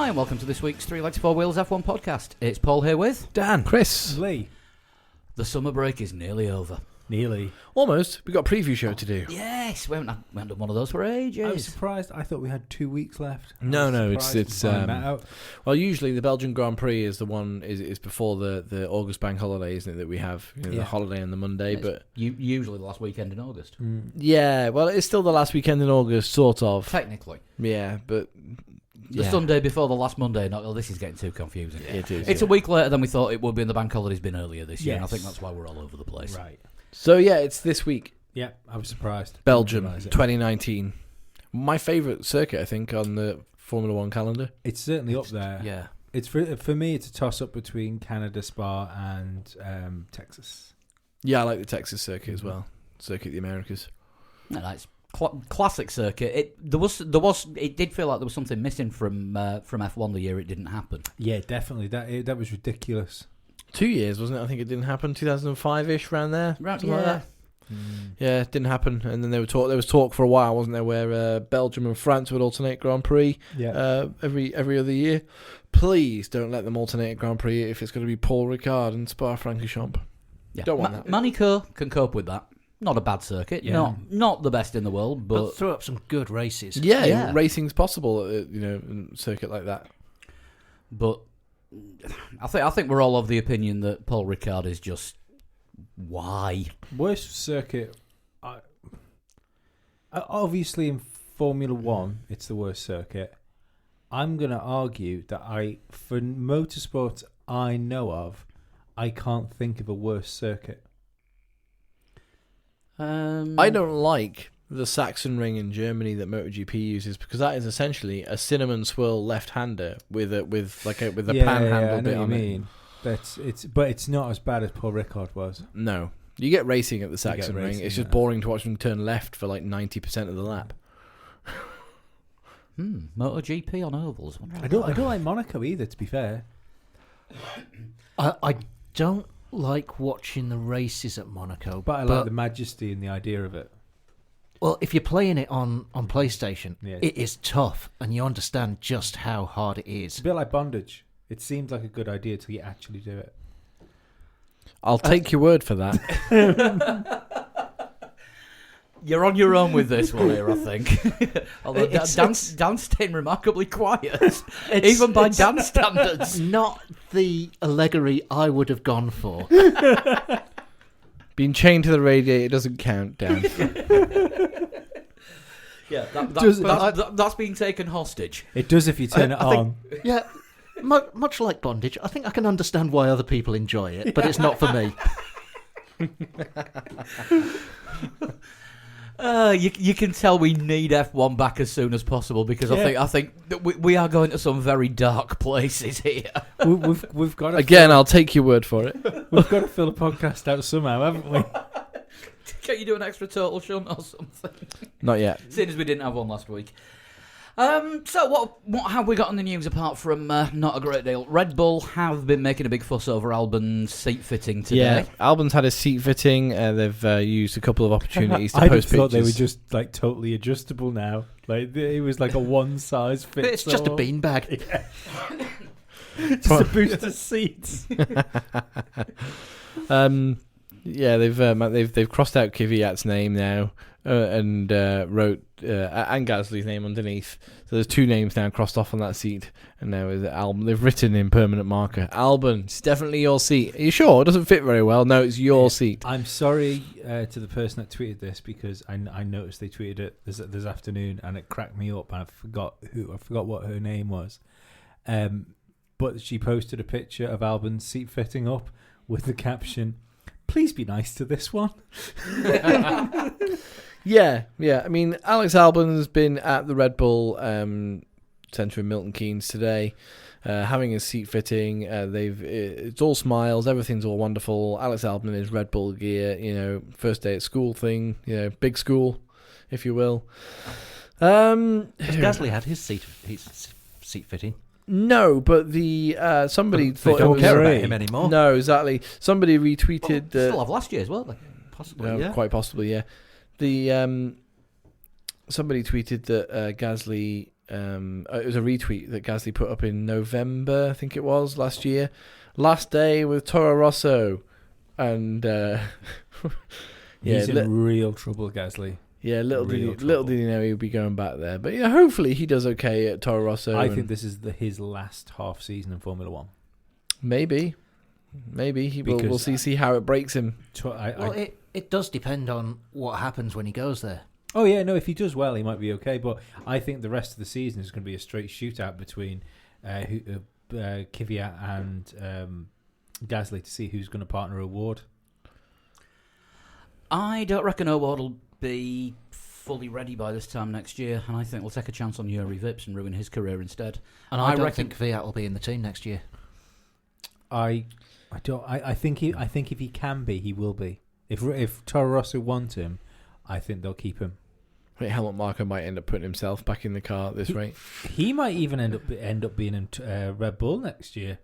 Hi and welcome to this week's Three Legs Four Wheels F1 podcast. It's Paul here with Dan, Chris. Lee. The summer break is nearly over. Nearly. Almost. We've got a preview show to do. Yes, we haven't done one of those for ages. I was surprised. I thought we had 2 weeks left. No, it's out. well, usually the Belgian Grand Prix is the one is before the August bank holiday, isn't it? That we have the holiday on the Monday, but usually the last weekend in August. yeah, well, it's still the last weekend in August, sort of. Technically, Yeah, but the Sunday before the last Monday. This is getting too confusing. it is. It's a week later than we thought it would be, and the bank holiday's been earlier this year. And I Yes. think that's why we're all over the place. Right. So yeah, it's this week. Yeah, I was surprised. Belgium, Didn't realise it. 2019. My favourite circuit, I think, on the Formula One calendar. It's certainly up there. Yeah. It's for me. It's a toss up between Canada, Spa, and Texas. Yeah, I like the Texas circuit as well. Circuit of the Americas. No, that's classic circuit. It did feel like there was something missing from F1 the year it didn't happen. Yeah, definitely. That was ridiculous. 2 years, wasn't it? I think it didn't happen. 2005-ish, around there. Right, Something like yeah. that. Yeah, it didn't happen. And then there was talk for a while, wasn't there, where Belgium and France would alternate Grand Prix every other year. Please don't let them alternate a Grand Prix if it's going to be Paul Ricard and Spa-Francorchamps. Yeah. Don't want that. Manicourt can cope with that. Not a bad circuit. Yeah. Not the best in the world, but throw up some good races. Yeah. Racing's possible at a circuit like that. But I think we're all of the opinion that Paul Ricard is just why. Worst circuit. Obviously, in Formula One, it's the worst circuit. I'm going to argue that for motorsports I know of, I can't think of a worse circuit. I don't like the Sachsenring in Germany that MotoGP uses, because that is essentially a cinnamon swirl left-hander with a panhandle I know bit what you on mean. But it's not as bad as Paul Ricard was. No. You get racing at the You get Sachsenring. racing, It's just yeah. boring to watch them turn left for like 90% of the lap. MotoGP on ovals. I don't like Monaco either, to be fair. I don't like watching the races at Monaco, But I like the majesty and the idea of it. well, if you're playing it on PlayStation, Yeah. it is tough, and you understand just how hard it It's is. a bit like bondage. It seems like a good idea till you actually do it. I'll take your word for that. You're on your own with this one here, I think. Although Dan's staying remarkably quiet, even by Dan's standards. Not the allegory I would have gone for. Being chained to the radiator doesn't count, Dan. Yeah, Does- that's being taken hostage. It does if you turn it I think- on. Yeah, much like bondage, I think I can understand why other people enjoy it, but it's not for me. You can tell we need F1 back as soon as possible, because I think that we are going to some very dark places here. We've got to Again, I'll take your word for it. we've got to fill a podcast out somehow, haven't we? Can't you do an extra total shunt or something? Not yet. Seeing as we didn't have one last week. So what have we got in the news apart from not a great deal? Red Bull have been making a big fuss over Albon's seat fitting today. Yeah, Albon's had a seat fitting. They've used a couple of opportunities to I post thought pictures. they were just like totally adjustable now. Like it was like a one size fits. It's just a all. beanbag. Just a booster seat. Yeah, they've crossed out Kvyat's name now and wrote and Gasly's name underneath. So there's two names now crossed off on that seat, and now is Albon. They've written in permanent marker, Albon, it's definitely your seat. Are you sure? It doesn't fit very well. No, it's your seat. I'm sorry to the person that tweeted this, because I noticed they tweeted it this afternoon and it cracked me up, and I forgot what her name was. But she posted a picture of Albon's seat fitting up with the caption, "Please be nice to this one." Yeah. I mean, Alex Albon's been at the Red Bull Centre in Milton Keynes today, having his seat fitting. It's all smiles, everything's all wonderful. Alex Albon in his Red Bull gear, first day at school thing, big school, if you will. Has Gasly had his seat fitting? No, but the somebody They thought it don't was care about him anymore. No, exactly. Somebody retweeted Still have last year's, won't they? Possibly, yeah. quite possibly, yeah. The somebody tweeted that Gasly it was a retweet that Gasly put up in November, I think it was, last year. Last day with Toro Rosso. And He's in real trouble, Gasly. Yeah, little Real did he know he would be going back there. But yeah, hopefully he does okay at Toro Rosso. I think this is his last half season in Formula One. Maybe we'll see how it breaks him. It does depend on what happens when he goes there. Oh yeah, no. If he does well, he might be okay. But I think the rest of the season is going to be a straight shootout between Kvyat and Gasly to see who's going to partner award. I don't reckon O'Ward will be fully ready by this time next year, and I think we'll take a chance on Yuri Vips and ruin his career instead. And I don't think Kvyat will be in the team next year. I think if he can be, he will be. If Toro Rosso want him, I think they'll keep him. I think Helmut Marko might end up putting himself back in the car at this rate. He might even end up being in Red Bull next year.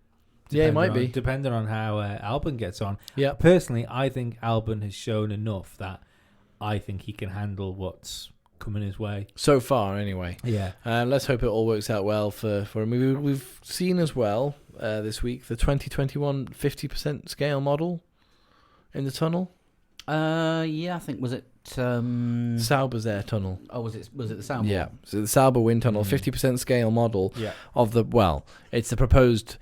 Yeah, he might be, depending on how Albon gets on. Yeah, personally, I think Albon has shown enough that I think he can handle what's coming his way so far. Anyway, yeah. Let's hope it all works out well for him. We've seen as well this week the 2021 50% scale model in the tunnel. Yeah, I think was it Sauber's air tunnel. Oh, was it the Sauber? Yeah, so the Sauber wind tunnel, 50% scale model of it's the proposed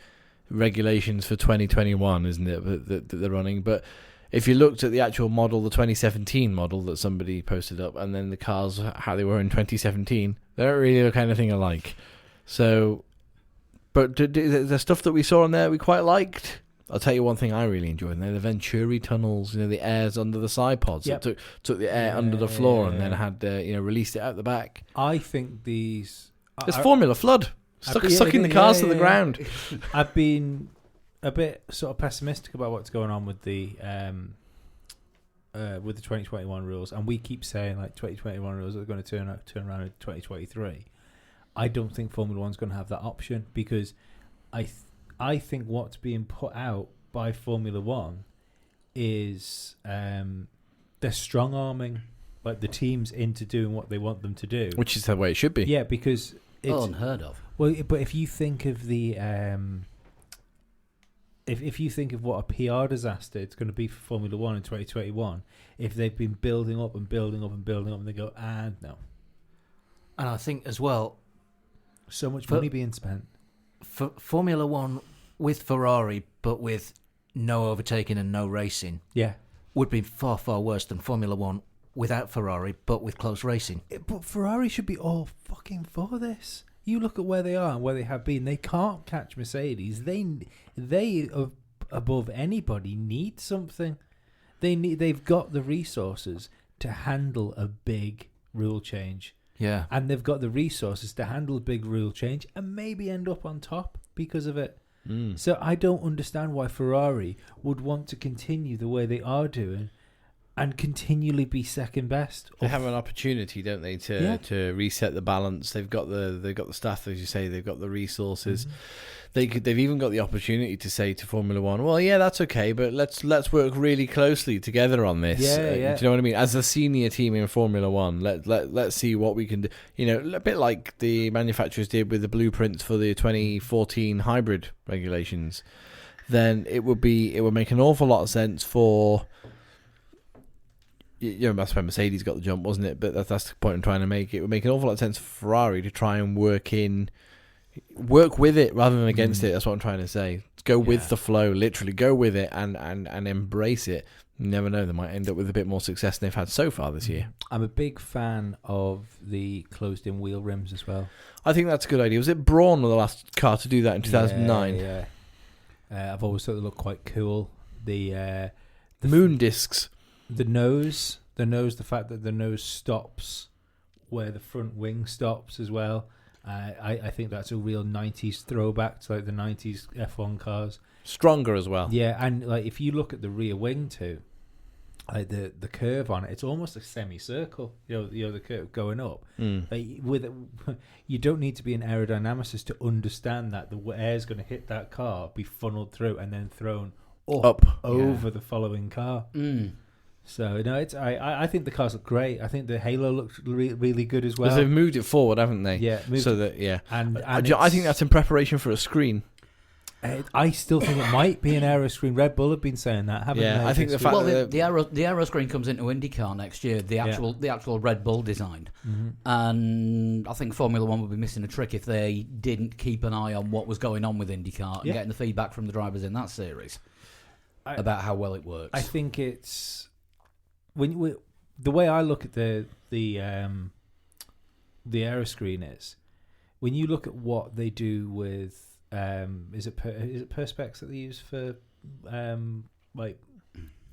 regulations for 2021, isn't it, that they're running. But if you looked at the actual model, the 2017 model that somebody posted up, and then the cars how they were in 2017, they don't really look anything alike. So, but the stuff that we saw on there we quite liked. I'll tell you one thing I really enjoyed. The Venturi tunnels, the airs under the side pods. Yep. That took the air under the floor and then had released it out the back. I think these... It's Formula Flood. Sucking the cars to the ground. I've been a bit sort of pessimistic about what's going on with the 2021 rules, and we keep saying like 2021 rules are going to turn around in 2023. I don't think Formula One's going to have that option because I think what's being put out by Formula One is they're strong arming like the teams into doing what they want them to do, which is the way it should be. Yeah, because it's unheard of. Well, but if you think of the if you think of what a PR disaster it's going to be for Formula One in 2021, if they've been building up and building up and building up, and they go, and no. And I think as well, so much money being spent. For Formula One with Ferrari, but with no overtaking and no racing, would be far, far worse than Formula One without Ferrari, but with close racing. But Ferrari should be all fucking for this. You look at where they are and where they have been. They can't catch Mercedes. They above anybody need something. They've got the resources to handle a big rule change. Yeah, and they've got the resources to handle a big rule change and maybe end up on top because of it. So I don't understand why Ferrari would want to continue the way they are doing and continually be second best. They have an opportunity, don't they, to reset the balance. They've got the staff, as you say. They've got the resources. They've even got the opportunity to say to Formula One, well, yeah, that's okay, but let's work really closely together on this. Yeah. Do you know what I mean? As a senior team in Formula One, let's see what we can do. A bit like the manufacturers did with the blueprints for the 2014 hybrid regulations. Then it would make an awful lot of sense for. That's when Mercedes got the jump, wasn't it? But that's the point I'm trying to make. It would make an awful lot of sense for Ferrari to try and work with it rather than against it. That's what I'm trying to say. Go with the flow, literally go with it and embrace it. You never know, they might end up with a bit more success than they've had so far this year. I'm a big fan of the closed-in wheel rims as well. I think that's a good idea. Was it Braun the last car to do that in 2009? Yeah. I've always thought they look quite cool. The moon discs. The fact that the nose stops where the front wing stops as well. I think that's a real 90s throwback to like the 90s F1 cars. Stronger as well. Yeah, and like if you look at the rear wing too, like the curve on it, it's almost a semicircle. The curve going up. Like you don't need to be an aerodynamicist to understand that the air's going to hit that car, be funneled through, and then thrown up over the following car. So no, I think the cars look great. I think the Halo looks really good as well. Because they've moved it forward, haven't they? Yeah, and I it's- think that's in preparation for a screen. I still think it might be an aero screen. Red Bull have been saying that, haven't they? I think the This fact week? Well, that the aero screen comes into IndyCar next year. The actual Red Bull design, and I think Formula One would be missing a trick if they didn't keep an eye on what was going on with IndyCar and getting the feedback from the drivers in that series about how well it works. I think it's the way I look at the aero screen is when you look at what they do with. Is it Perspex that they use for like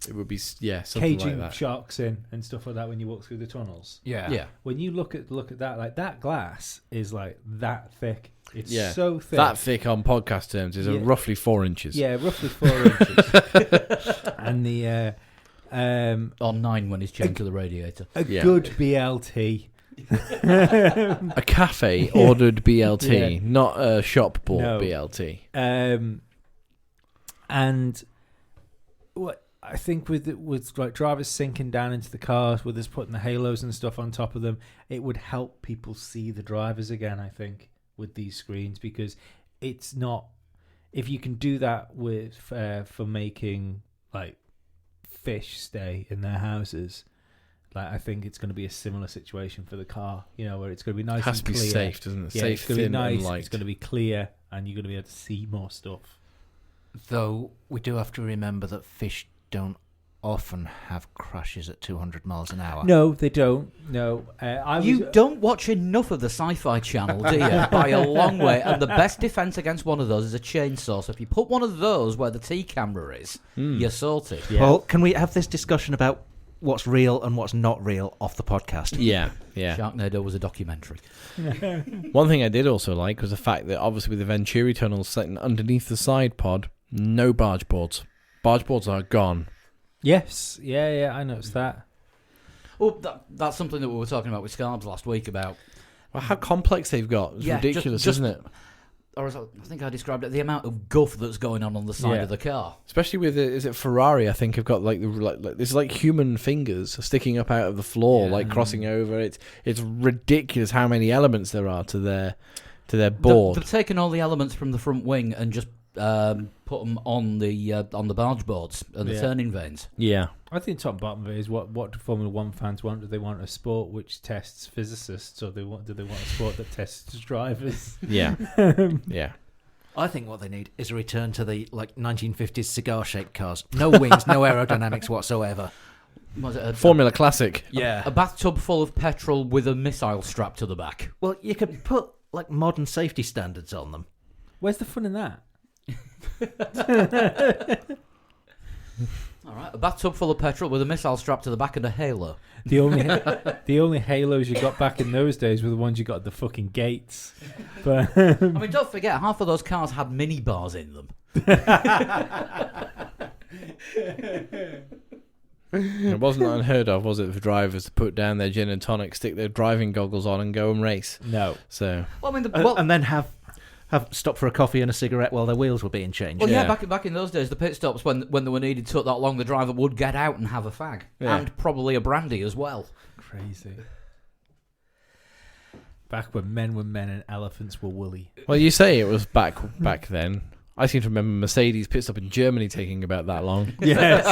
it would be something caging like that. sharks in and stuff like that when you walk through the tunnels? Yeah. When you look at that, like that glass is like that thick. It's Yeah. so thick. That thick on podcast terms is roughly 4 inches. Yeah, roughly 4 inches. And the on 9 when it's chained to the radiator. a good BLT. A cafe ordered BLT, Yeah. not a shop bought No. BLT. And what I think with like drivers sinking down into the cars, with us putting the halos and stuff on top of them, it would help people see the drivers again. I think with these screens, because it's not, if you can do that with for making like fish stay in their houses. Like I think it's going to be a similar situation for the car, where it's going to be nice It has and to be clear. safe, doesn't it? Yeah, Safe, it's going to be thin, nice. and light. It's going to be clear, and you're going to be able to see more stuff. Though we do have to remember that fish don't often have crashes at 200 miles an hour. No, they don't. No, You don't watch enough of the Sci-Fi Channel, do you? By a long way. And the best defense against one of those is a chainsaw. So if you put one of those where the T camera is, you're sorted. Yeah. Well, can we have this discussion about what's real and what's not real off the podcast? Yeah. Sharknado was a documentary. One thing I did also like was the fact that obviously with the Venturi tunnel sitting underneath the side pod, no barge boards. Barge boards are gone. Yes, yeah, I noticed that. Oh, that's something that we were talking about with Scarbs last week about. Well, how complex they've got. It's ridiculous, just- isn't it? Or as I think I described it, the amount of guff that's going on the side of the car. Especially with is it Ferrari? I think have got like there's like human fingers sticking up out of the floor, like crossing over. It's ridiculous how many elements there are to their board. They've taken all the elements from the front wing and just put them on the barge boards and the turning vanes. Yeah, I think top and bottom of it is what do Formula One fans want? Do they want a sport which tests physicists, or do they want a sport that tests drivers? yeah, yeah. I think what they need is a return to the 1950s cigar-shaped cars. No wings, no aerodynamics whatsoever. Was it Formula Classic. Yeah. a bathtub full of petrol with a missile strapped to the back? Well, you could put modern safety standards on them. Where's the fun in that? All right, a bathtub full of petrol with a missile strapped to the back and a halo. The only halos you got back in those days were the ones you got at the fucking gates. But I mean, don't forget, half of those cars had mini bars in them. It wasn't unheard of, was it, for drivers to put down their gin and tonic, stick their driving goggles on, and go and race? no. So Well, I mean, And then have stop for a coffee and a cigarette while their wheels were being changed. Well, yeah, Yeah. back in those days, the pit stops when they were needed took that long. The driver would get out and have a fag, Yeah. and probably a brandy as well. Crazy. Back when men were men and elephants were woolly. well, you say it was back then. I seem to remember Mercedes pit stop in Germany taking about that long. Yes.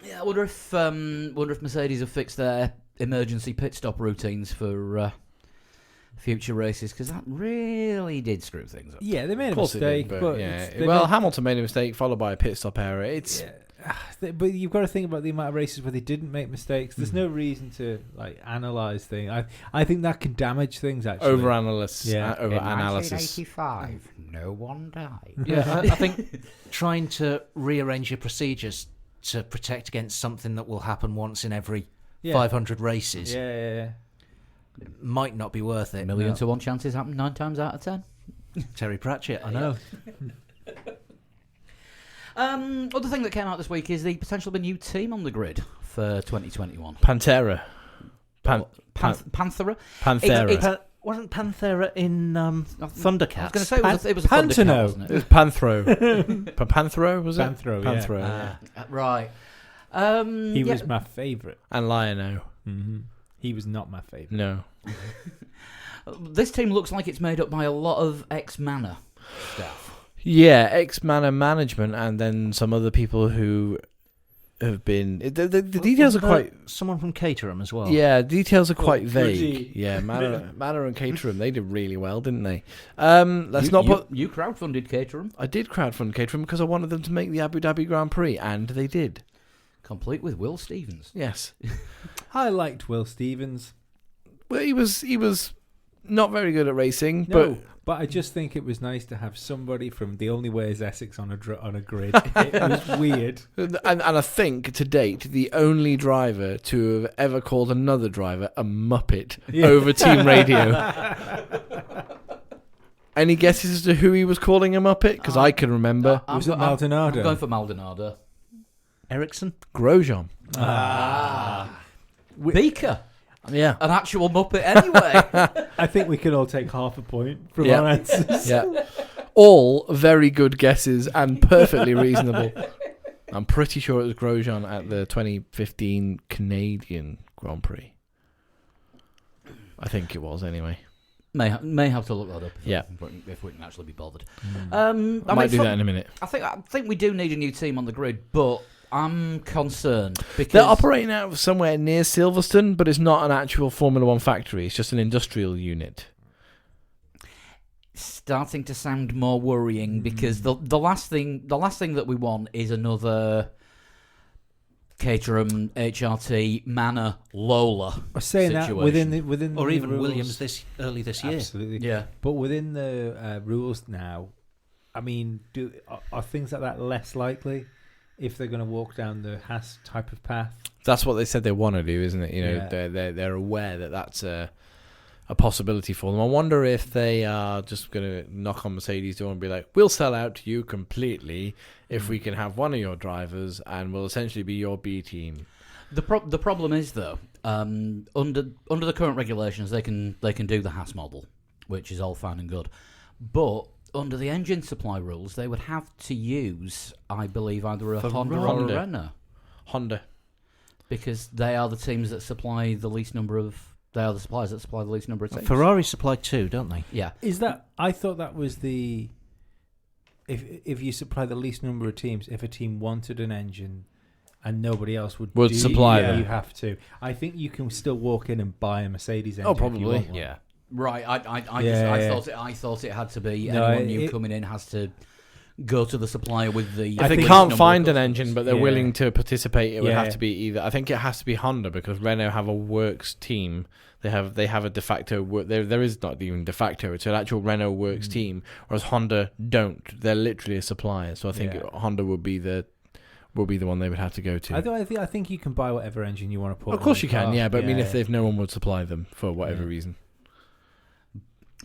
Yeah, I wonder if Mercedes have fixed their emergency pit stop routines for future races, because that really did screw things up. Yeah, they made a Of course it mistake, did, but yeah. they Well, made- Hamilton made a mistake followed by a pit stop error. It's but you've got to think about the amount of races where they didn't make mistakes. There's no reason to analyze things. I think that can damage things actually. over analysis. Yeah. Over analysis. 1985, no one died. Yeah, I think trying to rearrange your procedures to protect against something that will happen once in every 500 races Yeah. might not be worth it. A million to one chances happen 9 times out of 10. Terry Pratchett, I know. Other thing that came out this week is the potential of a new team on the grid for 2021. Panthera. Panthera. Panthera. Wasn't Panthera in Thundercats? I was going to say it was a Pantano. Thundercat, wasn't It it? was Panthro. Panthro, was it? Panthro, yeah. Panthro, yeah. Right. He was my favourite. And Lion-O. Mm-hmm. He was not my favourite. No. This team looks like it's made up by a lot of ex-Mana staff. Yeah, ex-Mana management and then some other people who have been... The details are quite... Someone from Caterham as well. Yeah, details are quite vague. goody. Yeah, Mana and Caterham, they did really well, didn't they? Let's not put... You crowdfunded Caterham. I did crowdfund Caterham because I wanted them to make the Abu Dhabi Grand Prix, and they did. Complete with Will Stevens. Yes. I liked Will Stevens. Well, he was not very good at racing, No, but I just think it was nice to have somebody from The Only Way is Essex on a grid. It was weird. and I think to date the only driver to have ever called another driver a muppet over team radio. Any guesses as to who he was calling a muppet? Because I can remember. Was it Maldonado? I'm going for Maldonado. Ericsson? Grosjean. Beaker. Yeah. An actual muppet anyway. I think we can all take half a point from Yeah. our answers. Yeah. All very good guesses and perfectly reasonable. I'm pretty sure it was Grosjean at the 2015 Canadian Grand Prix. I think it was anyway. May have to look that up if we can actually be bothered. I might do that in a minute. I think we do need a new team on the grid, but I'm concerned because They're operating out of somewhere near Silverstone, but it's not an actual Formula One factory. It's just an industrial unit. starting to sound more worrying because the last thing that we want is another Caterham, HRT, Mana, Lola. I was saying situation. that within or the even rules, Williams early this year. Absolutely, Yeah. But within the rules now, I mean, are things like that less likely if they're going to walk down the Haas type of path? That's what they said they want to do, isn't it? You know, Yeah. they're aware that that's a possibility for them. I wonder if they are just going to knock on Mercedes' door and be like, "We'll sell out to you completely if we can have one of your drivers, and we'll essentially be your B team." The problem is though, under the current regulations, they can do the Haas model, which is all fine and good, but under the engine supply rules, they would have to use, I believe, either a Honda or a Renault. Honda. Because they are the teams that supply the least number of... They are the suppliers that supply the least number of teams. Ferrari supply two, don't they? Yeah. Is that... I thought that was the... If you supply the least number of teams, if a team wanted an engine and nobody else would supply them. You have to. I think you can still walk in and buy a Mercedes engine. Oh, probably. If you want one. Yeah. Right. I thought it had to be anyone new coming in has to go to the supplier with the... If they least can't number find of an engine, but they're Yeah. willing to participate, it would Yeah. have to be either. I think it has to be Honda because Renault have a works team. They have a de facto work. There is not even de facto. It's an actual Renault works team, whereas Honda don't. They're literally a supplier. So I think Honda would be the one they would have to go to. I think you can buy whatever engine you want to put. Of course on you the can, car. yeah. But I mean, if no one would supply them for whatever reason.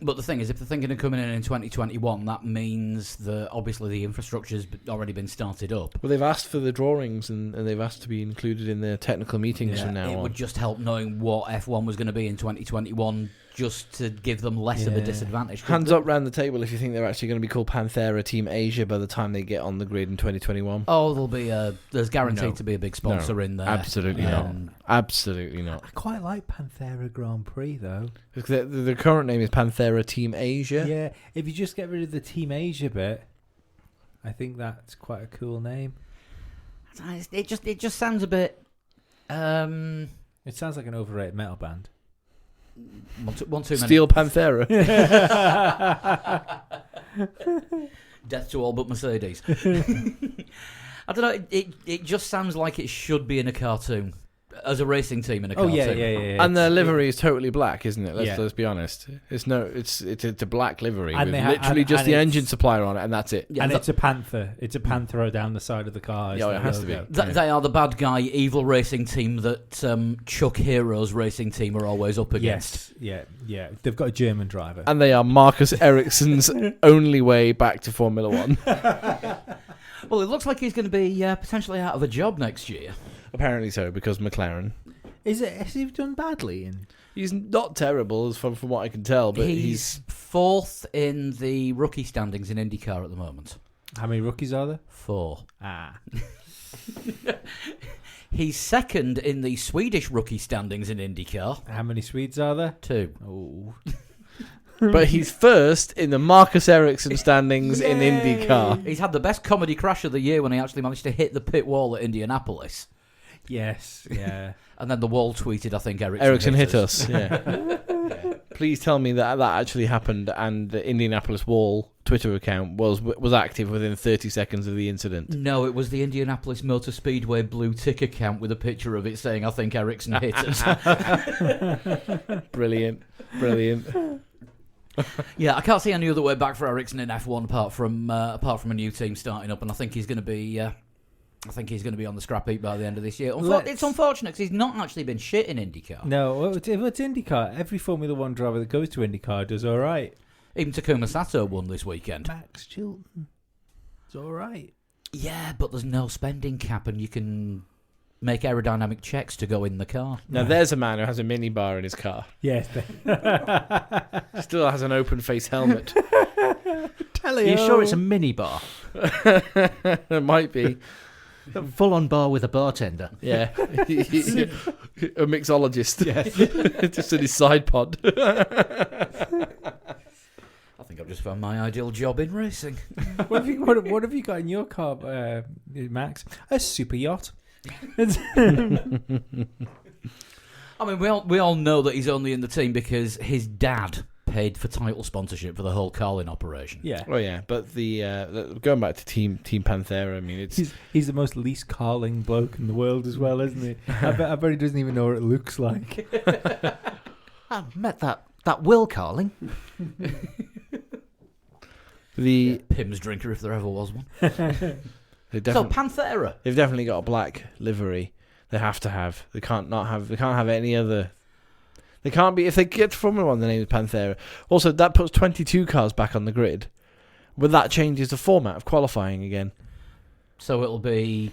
But the thing is, if they're thinking of coming in 2021, that means that obviously the infrastructure's already been started up. Well, they've asked for the drawings and they've asked to be included in their technical meetings from now It on. would just help knowing what F1 was going to be in 2021, just to give them less of a disadvantage. Hands up round the table if you think they're actually going to be called Panthera Team Asia by the time they get on the grid in 2021. Oh, there's guaranteed to be a big sponsor in there. Absolutely not. Absolutely not. I quite like Panthera Grand Prix though. The current name is Panthera Team Asia. Yeah, if you just get rid of the Team Asia bit, I think that's quite a cool name. It just sounds a bit. It sounds like an overrated metal band. One too many. Steel Panthera. Death to all but Mercedes. I don't know. It just sounds like it should be in a cartoon. As a racing team in a cartoon. Yeah. And their livery is totally black, isn't it? Let's be honest. It's a black livery And with they literally just and the it's- engine supplier on it, and that's it. Yeah, And it's a panther. It's a panther down the side of the car. Yeah, it has to be. They are the bad guy, evil racing team that Chuck Hero's racing team are always up against. Yes, yeah. They've got a German driver. And they are Marcus Ericsson's only way back to Formula One. Well, it looks like he's going to be potentially out of a job next year. Apparently so, because McLaren. Has he done badly? He's not terrible, as from what I can tell, but he's fourth in the rookie standings in IndyCar at the moment. How many rookies are there? 4. Ah. He's second in the Swedish rookie standings in IndyCar. How many Swedes are there? 2. Oh. But he's first in the Marcus Ericsson standings in IndyCar. He's had the best comedy crash of the year when he actually managed to hit the pit wall at Indianapolis. Yes, yeah. And then the wall tweeted, I think, Ericsson hit us. Yeah. Please tell me that actually happened and the Indianapolis Wall Twitter account was active within 30 seconds of the incident. No, it was the Indianapolis Motor Speedway blue tick account with a picture of it saying, I think Ericsson hit us. Brilliant. Yeah, I can't see any other way back for Ericsson in F1 apart from a new team starting up, and I think he's going to be on the scrap heap by the end of this year. It's unfortunate because he's not actually been shit in IndyCar. No, it's IndyCar. Every Formula One driver that goes to IndyCar does all right. Even Takuma Sato won this weekend. Max Chilton, it's all right. Yeah, but there's no spending cap, and you can make aerodynamic checks to go in the car. Now there's a man who has a minibar in his car. Yes. Still has an open face helmet. Are you sure it's a mini bar? It might be. Full on bar with a bartender. Yeah. A mixologist. Yes. Just in his side pod. I think I've just found my ideal job in racing. What have you got in your car, Max? A super yacht. I mean, we all know that he's only in the team because his dad paid for title sponsorship for the whole Carlin operation. Yeah. Oh yeah, but the going back to Team Panthera, I mean, it's he's the most least Carling bloke in the world as well, isn't he? I bet he doesn't even know what it looks like. I met that Will Carling. Pim's drinker if there ever was one. So Panthera, they've definitely got a black livery. They have to have. They can't have any other. They can't be, if they get to Formula One, the name is Panthera. Also, that puts 22 cars back on the grid, but that changes the format of qualifying again. So it'll be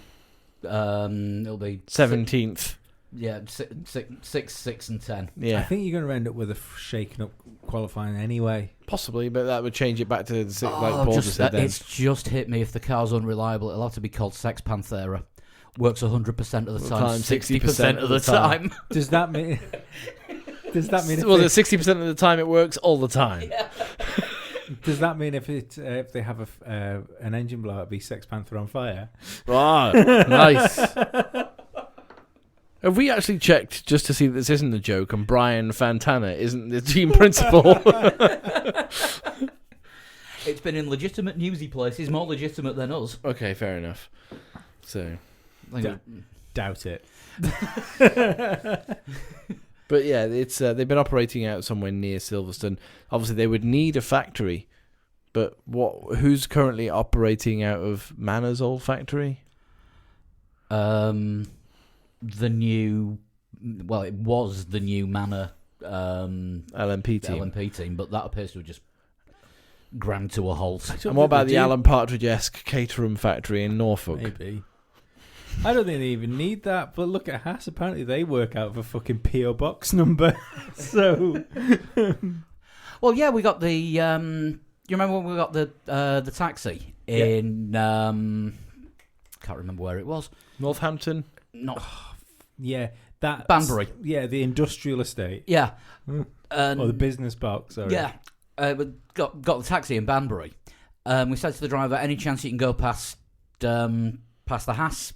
17th. Yeah, 6, and 10. Yeah, I think you're going to end up with a shaken up qualifying anyway. Possibly, but that would change it back to like Paul just said. Then It's just hit me. If the car's unreliable, it'll have to be called Sex Panthera. Works 100% of the time, 60% of the time. Does that mean? Does that mean? Well, 60% of the time it works all the time. Yeah. Does that mean if they have an engine blow, it'd be Sex Panther on fire? Ah, nice. Have we actually checked just to see that this isn't a joke and Brian Fantana isn't the team principal? It's been in legitimate newsy places, more legitimate than us. Okay, fair enough. So, doubt it. But yeah, it's they've been operating out somewhere near Silverstone. Obviously, they would need a factory, but who's currently operating out of Manor's old factory? It was the new Manor LMP team, but that appears to have just ground to a halt. And what about the Alan Partridge-esque Caterham factory in Norfolk? Maybe. I don't think they even need that, but look at Haas. Apparently they work out of a fucking P.O. box number. So, well, yeah, we got the. You remember when we got the taxi in? Can't remember where it was. Northampton. Not. Yeah, that Banbury. Yeah, the industrial estate. Yeah, or the business park. Sorry. Yeah, we got the taxi in Banbury. We said to the driver, "Any chance you can go past the Haas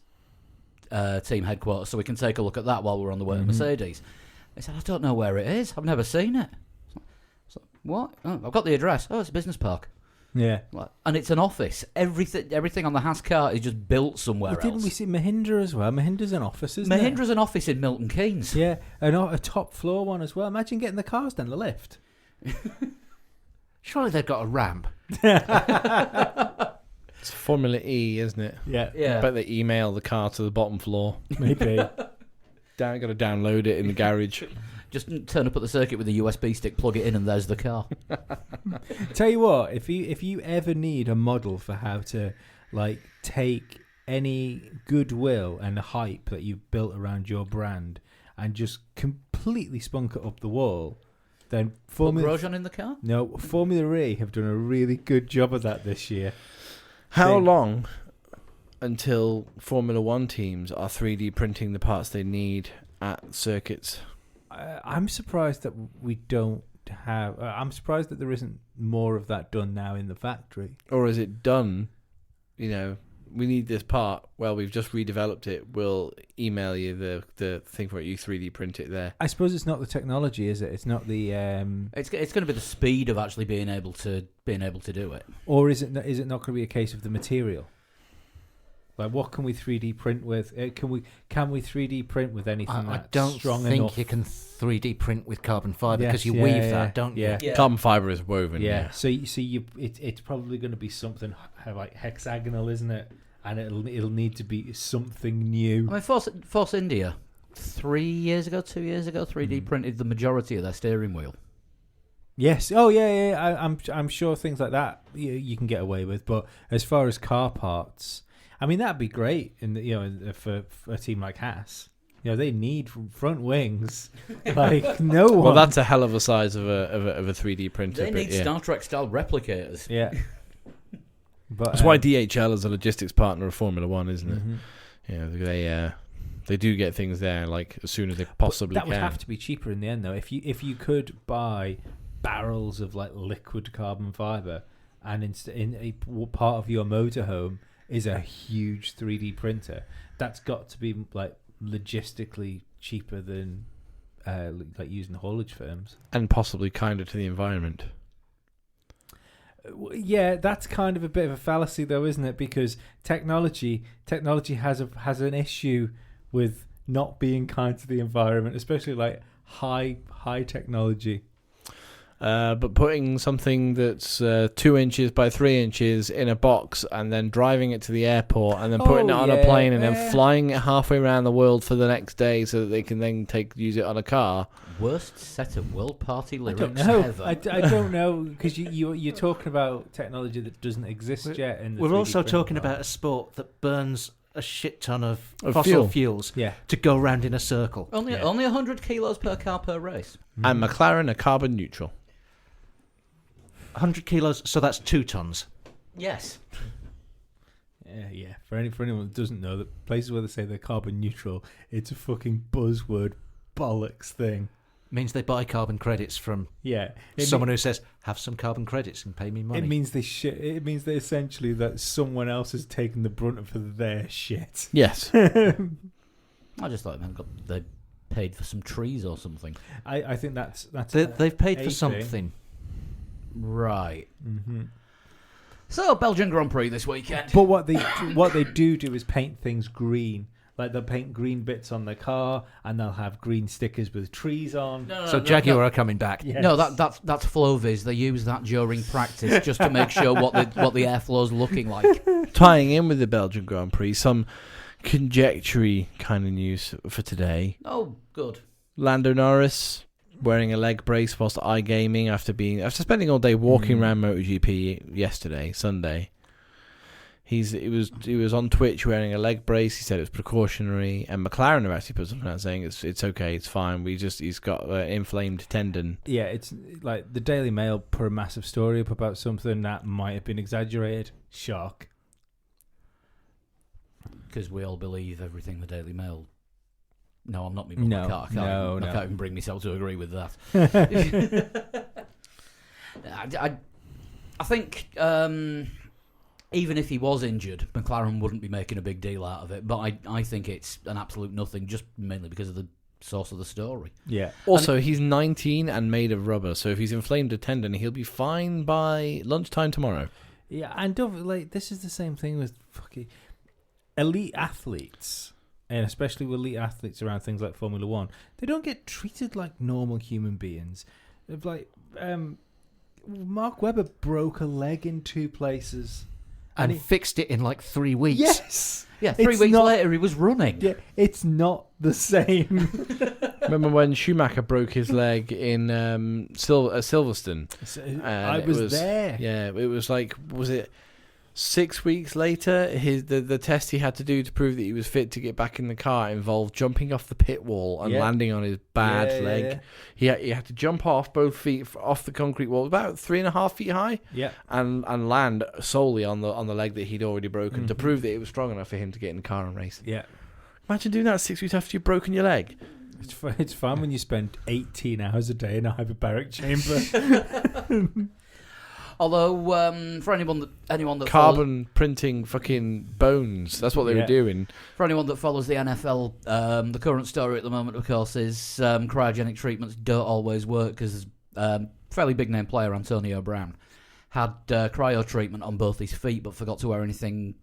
team headquarters so we can take a look at that while we're on the way to Mercedes?" They said, "I don't know where it is. I've never seen it." So, what? Oh, I've got the address. Oh, it's a business park. Yeah. And it's an office. Everything on the Haas car is just built somewhere else. Didn't we see Mahindra as well? Mahindra's an office, isn't it? Mahindra's an office in Milton Keynes. Yeah, a top floor one as well. Imagine getting the cars down the lift. Surely they've got a ramp. It's Formula E, isn't it? Yeah. I bet they email the car to the bottom floor. Maybe. Got to download it in the garage. Just turn up at the circuit with a USB stick, plug it in, and there's the car. Tell you what, if you ever need a model for how to take any goodwill and hype that you've built around your brand and just completely spunk it up the wall, then Put Grosjean in the car? No, Formula E have done a really good job of that this year. How long until Formula 1 teams are 3D printing the parts they need at circuits? I'm surprised that we don't have... I'm surprised that there isn't more of that done now in the factory. Or is it done, we need this part, well, we've just redeveloped it, we'll email you the thing for it, you 3D print it there. I suppose it's not the technology, is it? It's not the... It's going to be the speed of actually being able to do it. Or is it not going to be a case of the material? Like, what can we 3D print with? Can we 3D print with anything that's strong enough? I don't think you can 3D print with carbon fibre because you weave that, don't you? Yeah. Carbon fibre is woven. Yeah. So it's probably going to be something like hexagonal, isn't it? And it'll need to be something new. I mean, Force India, 2 years ago, 3D printed the majority of their steering wheel. Yes. Oh, yeah. I'm sure things like that you can get away with. But as far as car parts, I mean, that'd be great. For a team like Haas, they need front wings. Like no one. Well, that's a hell of a size of a 3D printer. They need Star Trek style replicators. Yeah. But that's why DHL is a logistics partner of Formula 1, isn't it? Mm-hmm. They do get things there like as soon as they possibly can. That would have to be cheaper in the end, though. If you could buy barrels of like liquid carbon fibre, and in a part of your motorhome is a huge 3D printer, that's got to be like logistically cheaper than like using haulage firms, and possibly kinder to the environment. Yeah, that's kind of a bit of a fallacy, though, isn't it? Because technology has an issue with not being kind to the environment, especially like high technology. But putting something that's 2 inches by 3 inches in a box and then driving it to the airport and then putting it on a plane and then flying it halfway around the world for the next day so that they can then use it on a car. Worst set of World Party lyrics ever. I don't know, because you're talking about technology that doesn't exist yet. We're also talking about a sport that burns a shit ton of fossil fuels to go around in a circle. Only 100 kilos per car per race. And McLaren are carbon neutral. 100 kilos, so that's 2 tons. Yes. Yeah. For anyone that doesn't know, the places where they say they're carbon neutral, it's a fucking buzzword bollocks thing. Means they buy carbon credits from someone who says, have some carbon credits and pay me money. It means it means that essentially that someone else has taken the brunt of their shit. Yes. I just thought they paid for some trees or something. I think that's they've paid for something. Right. Mm-hmm. So Belgian Grand Prix this weekend. But what they do is paint things green. Like they'll paint green bits on the car, and they'll have green stickers with trees on. So Jaguar are coming back. Yes. No, that's Flovis. They use that during practice just to make sure what the airflow's looking like. Tying in with the Belgian Grand Prix, some conjecture kind of news for today. Oh, good. Lando Norris wearing a leg brace whilst iGaming after spending all day walking around MotoGP Sunday. He was on Twitch wearing a leg brace. He said it was precautionary, and McLaren have actually put something out saying it's okay, it's fine. He's got an inflamed tendon. Yeah, it's like the Daily Mail put a massive story up about something that might have been exaggerated. Shock. Because we all believe everything the Daily Mail. No, I'm not me. No, I can't even bring myself to agree with that. I think. Even if he was injured, McLaren wouldn't be making a big deal out of it. But I think it's an absolute nothing, just mainly because of the source of the story. Yeah. Also, he's 19 and made of rubber, so if he's inflamed a tendon, he'll be fine by lunchtime tomorrow. Yeah, and this is the same thing with fucking elite athletes, and especially with elite athletes around things like Formula 1. They don't get treated like normal human beings. Mark Webber broke a leg in 2 places. And fixed it in like 3 weeks. Yes. Yeah, 3 weeks later he was running. Yeah, it's not the same. Remember when Schumacher broke his leg in Silverstone? I was there. Yeah, it was like, was it 6 weeks later, the test he had to do to prove that he was fit to get back in the car involved jumping off the pit wall and landing on his bad leg. Yeah. He had to jump off both feet off the concrete wall, about 3.5 feet high, and land solely on the leg that he'd already broken to prove that it was strong enough for him to get in the car and race. Yeah. Imagine doing that 6 weeks after you've broken your leg. It's fun when you spend 18 hours a day in a hyperbaric chamber. Although, for anyone that carbon printing fucking bones, that's what they were doing. For anyone that follows the NFL, the current story at the moment, of course, is cryogenic treatments don't always work because fairly big name player Antonio Brown had cryo treatment on both his feet, but forgot to wear anything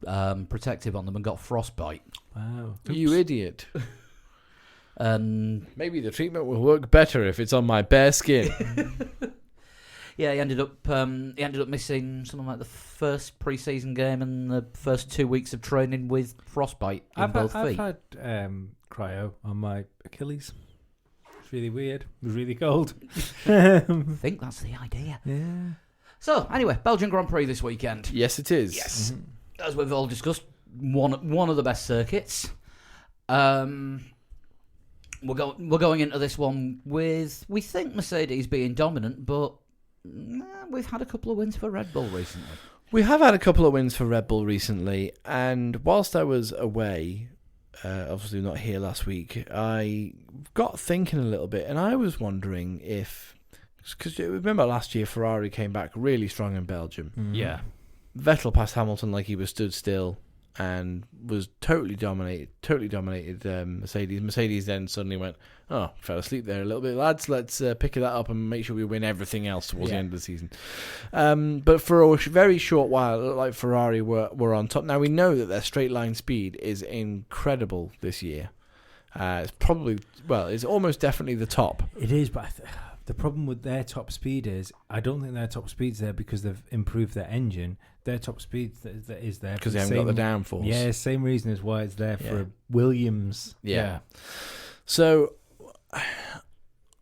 protective on them and got frostbite. Wow, you idiot! And maybe the treatment will work better if it's on my bare skin. Yeah, he ended up missing something like the first pre-season game and the first 2 weeks of training with frostbite in both feet. I've had cryo on my Achilles. It's really weird. It was really cold. I think that's the idea. Yeah. So, anyway, Belgian Grand Prix this weekend. Yes, it is. Yes. As we've all discussed, one of the best circuits. We're going into this one with, we think, Mercedes being dominant, but we've had a couple of wins for Red Bull recently. We have had a couple of wins for Red Bull recently, and whilst I was away, obviously not here last week, I got thinking a little bit, and I was wondering if, because remember last year Ferrari came back really strong in Belgium. Yeah. Vettel passed Hamilton like he was stood still and was totally dominated Mercedes. Mercedes then suddenly went, oh, fell asleep there a little bit, lads. Let's pick that up and make sure we win everything else towards the end of the season. But for a very short while, it looked like Ferrari were on top. Now, we know that their straight line speed is incredible this year. It's almost definitely the top. It is, but the problem with their top speed is, I don't think their top speed's there because they've improved their engine. Their top speed that is there because they haven't got the downforce. Yeah, same reason as why it's there for Williams. Yeah. So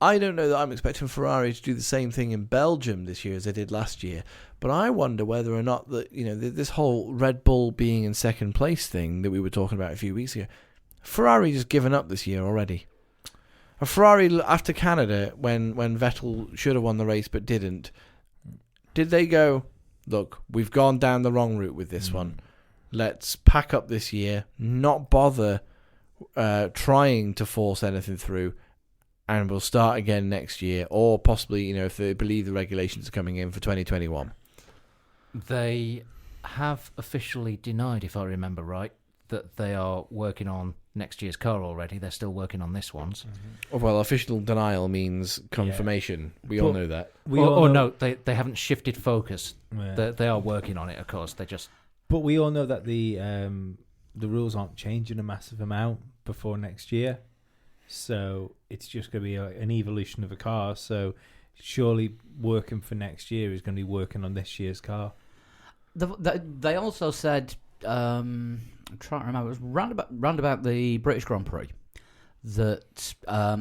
I don't know that I'm expecting Ferrari to do the same thing in Belgium this year as they did last year, but I wonder whether or not that, this whole Red Bull being in second place thing that we were talking about a few weeks ago, Ferrari just given up this year already. A Ferrari after Canada, when Vettel should have won the race but didn't, did they go, look, we've gone down the wrong route with this one. Let's pack up this year, not bother trying to force anything through, and we'll start again next year, or possibly, if they believe the regulations are coming in for 2021. They have officially denied, if I remember right, that they are working on next year's car already. They're still working on this one's. Well, official denial means confirmation. Yeah. We all know that. No, they haven't shifted focus. Yeah. They are working on it, of course. But we all know that the rules aren't changing a massive amount before next year. So it's just going to be an evolution of a car. So surely working for next year is going to be working on this year's car. They also said, I'm trying to remember, it was round about the British Grand Prix, that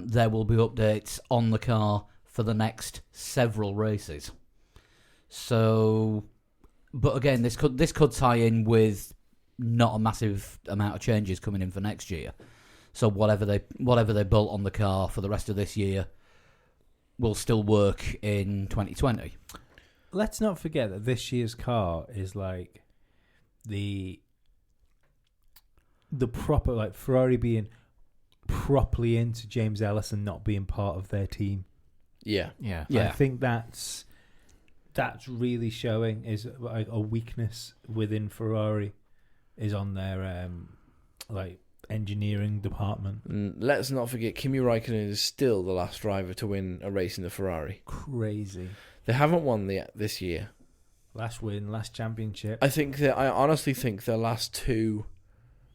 there will be updates on the car for the next several races. So, but again, this could tie in with not a massive amount of changes coming in for next year. So whatever they built on the car for the rest of this year will still work in 2020. Let's not forget that this year's car is like the proper, like Ferrari being properly into James Ellison not being part of their team. Yeah. I think that's really showing is like a weakness within Ferrari is on their engineering department. Let's not forget Kimi Räikkönen is still the last driver to win a race in the Ferrari. Crazy. They haven't won this year. Last win, last championship. I honestly think their last two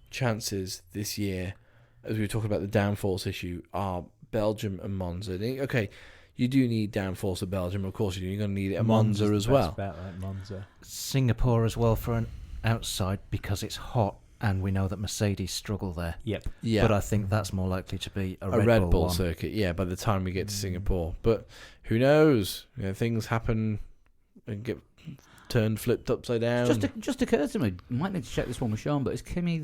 chances this year, as we were talking about the downforce issue, are Belgium and Monza. Okay, you do need downforce at Belgium, of course you do. You're going to need it at Monza as well. Bet, like Monza. Singapore as well for an outside because it's hot and we know that Mercedes struggle there. Yep. Yeah. But I think that's more likely to be a Red Bull one. circuit, yeah, by the time we get to Singapore. But who knows? Things happen and get... flipped upside down. Just occurred to me. Might need to check this one with Sean, but is Kimi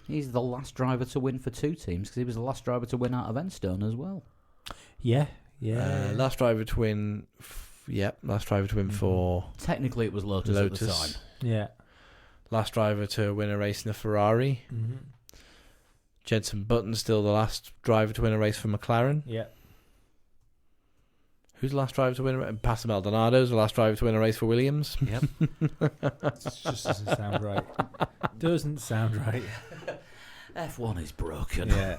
he's the last driver to win for 2 teams because he was the last driver to win out of Enstone as well. Yeah. Last driver to win. Last driver to win for. Technically, it was Lotus at the time. Yeah. Last driver to win a race in a Ferrari. Mm-hmm. Jenson Button's still the last driver to win a race for McLaren. Yeah. Who's the last driver to win a race? Pastor Maldonado's the last driver to win a race for Williams. Yep. It just doesn't sound right. Doesn't sound right. F1 is broken. Yeah.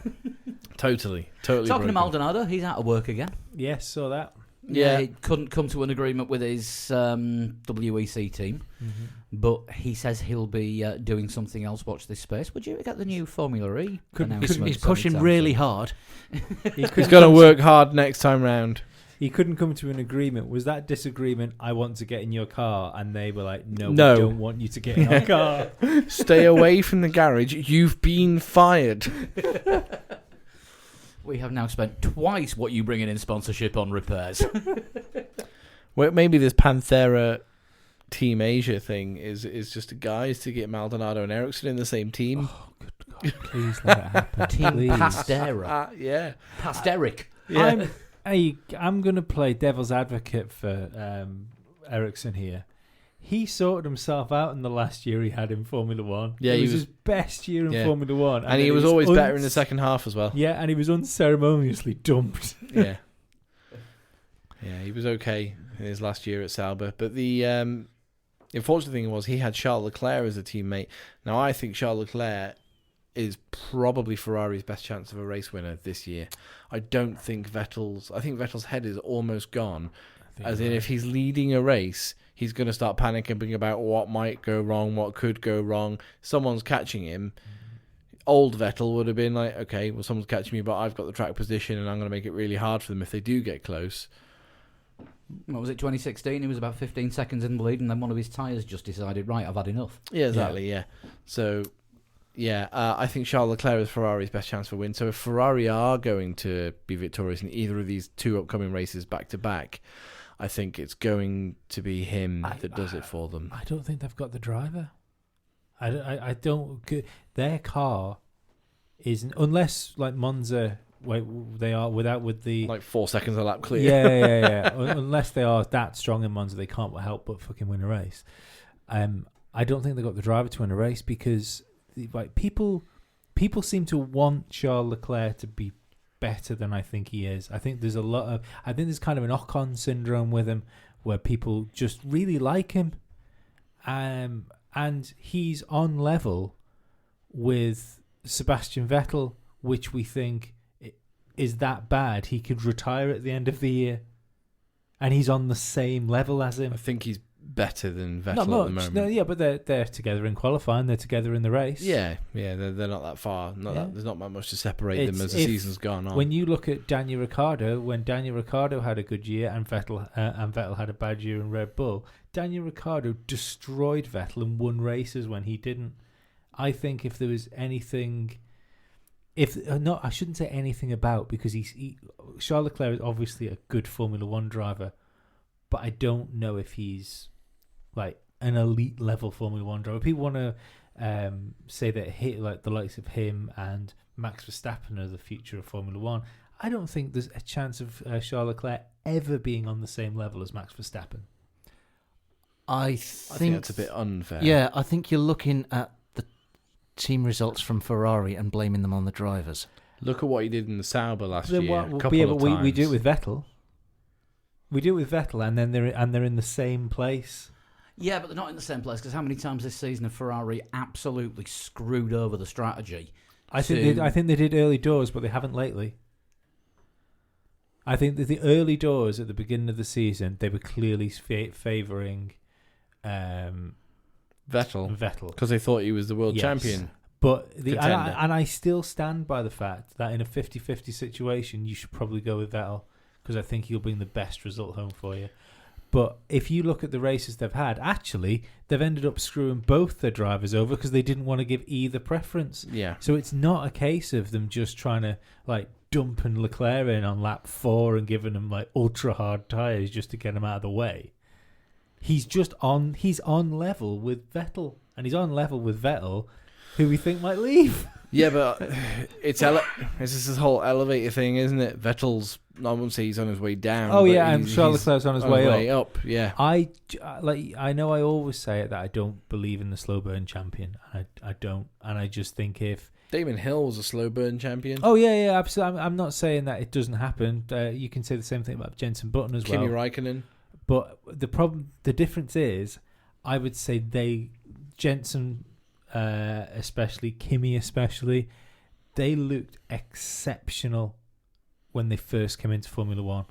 Totally Talking broken. to Maldonado, he's out of work again. Yes, saw that. Yeah. He couldn't come to an agreement with his WEC team, but he says he'll be doing something else. Watch this space. Would you get the new Formula E announcement? He's pushing really hard. He's going to work hard next time round. He couldn't come to an agreement. Was that disagreement, I want to get in your car, and they were like, no. We don't want you to get in our car. Stay away from the garage. You've been fired. We have now spent twice what you bringing in sponsorship on repairs. Well, maybe this Panthera Team Asia thing is just a guise to get Maldonado and Ericsson in the same team. Oh, good God. Please let it happen. Team Please. Pastera. Yeah. Pasteric. Yeah. I'm going to play devil's advocate for Ericsson here. He sorted himself out in the last year he had in Formula One. Yeah, it was his best year in Formula One. And he was always better in the second half as well. Yeah, and he was unceremoniously dumped. Yeah. Yeah, he was okay in his last year at Sauber. But the unfortunate thing was he had Charles Leclerc as a teammate. Now, I think Charles Leclerc is probably Ferrari's best chance of a race winner this year. I think Vettel's head is almost gone. As in, if he's leading a race, he's going to start panicking about what might go wrong, what could go wrong. Someone's catching him. Old Vettel would have been like, okay, well, someone's catching me, but I've got the track position and I'm going to make it really hard for them if they do get close. What was it, 2016? He was about 15 seconds in the lead, and then one of his tyres just decided, right, I've had enough. Yeah, exactly, yeah. So, I think Charles Leclerc is Ferrari's best chance for win. So if Ferrari are going to be victorious in either of these 2 upcoming races back-to-back, I think it's going to be him that does it for them. I don't think they've got the driver. I don't. Their car isn't, unless like Monza, they are with the like 4 seconds a lap clear. Yeah. Unless they are that strong in Monza, they can't help but fucking win a race. I don't think they got the driver to win a race because like people seem to want Charles Leclerc to be better than I think he is. I think there's kind of an Ocon syndrome with him where people just really like him. And he's on level with Sebastian Vettel, which we think is that bad. He could retire at the end of the year. And he's on the same level as him. I think he's better than Vettel Not much. at the moment. No, yeah, but they're together in qualifying. They're together in the race. Yeah, they're not that far. There's not that much to separate them as the season's gone on. When you look at Daniel Ricciardo, when Daniel Ricciardo had a good year and Vettel had a bad year in Red Bull, Daniel Ricciardo destroyed Vettel and won races when he didn't. I think if there was anything, I shouldn't say anything about, because Charles Leclerc is obviously a good Formula One driver, but I don't know if he's like an elite level Formula One driver. People want to say that like the likes of him and Max Verstappen are the future of Formula One. I don't think there's a chance of Charles Leclerc ever being on the same level as Max Verstappen. I think that's a bit unfair. Yeah, I think you're looking at the team results from Ferrari and blaming them on the drivers. Look at what he did in the Sauber last year. We do it with Vettel. We do it with Vettel, and then they're in the same place. Yeah, but they're not in the same place, because how many times this season have Ferrari absolutely screwed over the strategy? I think they did early doors, but they haven't lately. I think that the early doors at the beginning of the season, they were clearly favouring Vettel, because they thought he was the world champion. But I still stand by the fact that in a 50-50 situation, you should probably go with Vettel, because I think he'll bring the best result home for you. But if you look at the races they've had, actually, they've ended up screwing both their drivers over because they didn't want to give either preference. Yeah. So it's not a case of them just trying to like dumping Leclerc in on lap 4 and giving him like ultra hard tyres just to get him out of the way. He's on level with Vettel, and he's on level with Vettel, who we think might leave. Yeah, but it's this whole elevator thing, isn't it? Vettel's, I won't say he's on his way down. Oh yeah, and Charles Leclerc's on his way up. Yeah, I know I always say it that I don't believe in the slow burn champion. I don't, and I just think if Damon Hill was a slow burn champion. Oh yeah, absolutely. I'm not saying that it doesn't happen. You can say the same thing about Jenson Button as well. Kimi Räikkönen. But the difference is, I would say Jenson. Especially Kimi, they looked exceptional when they first came into Formula One.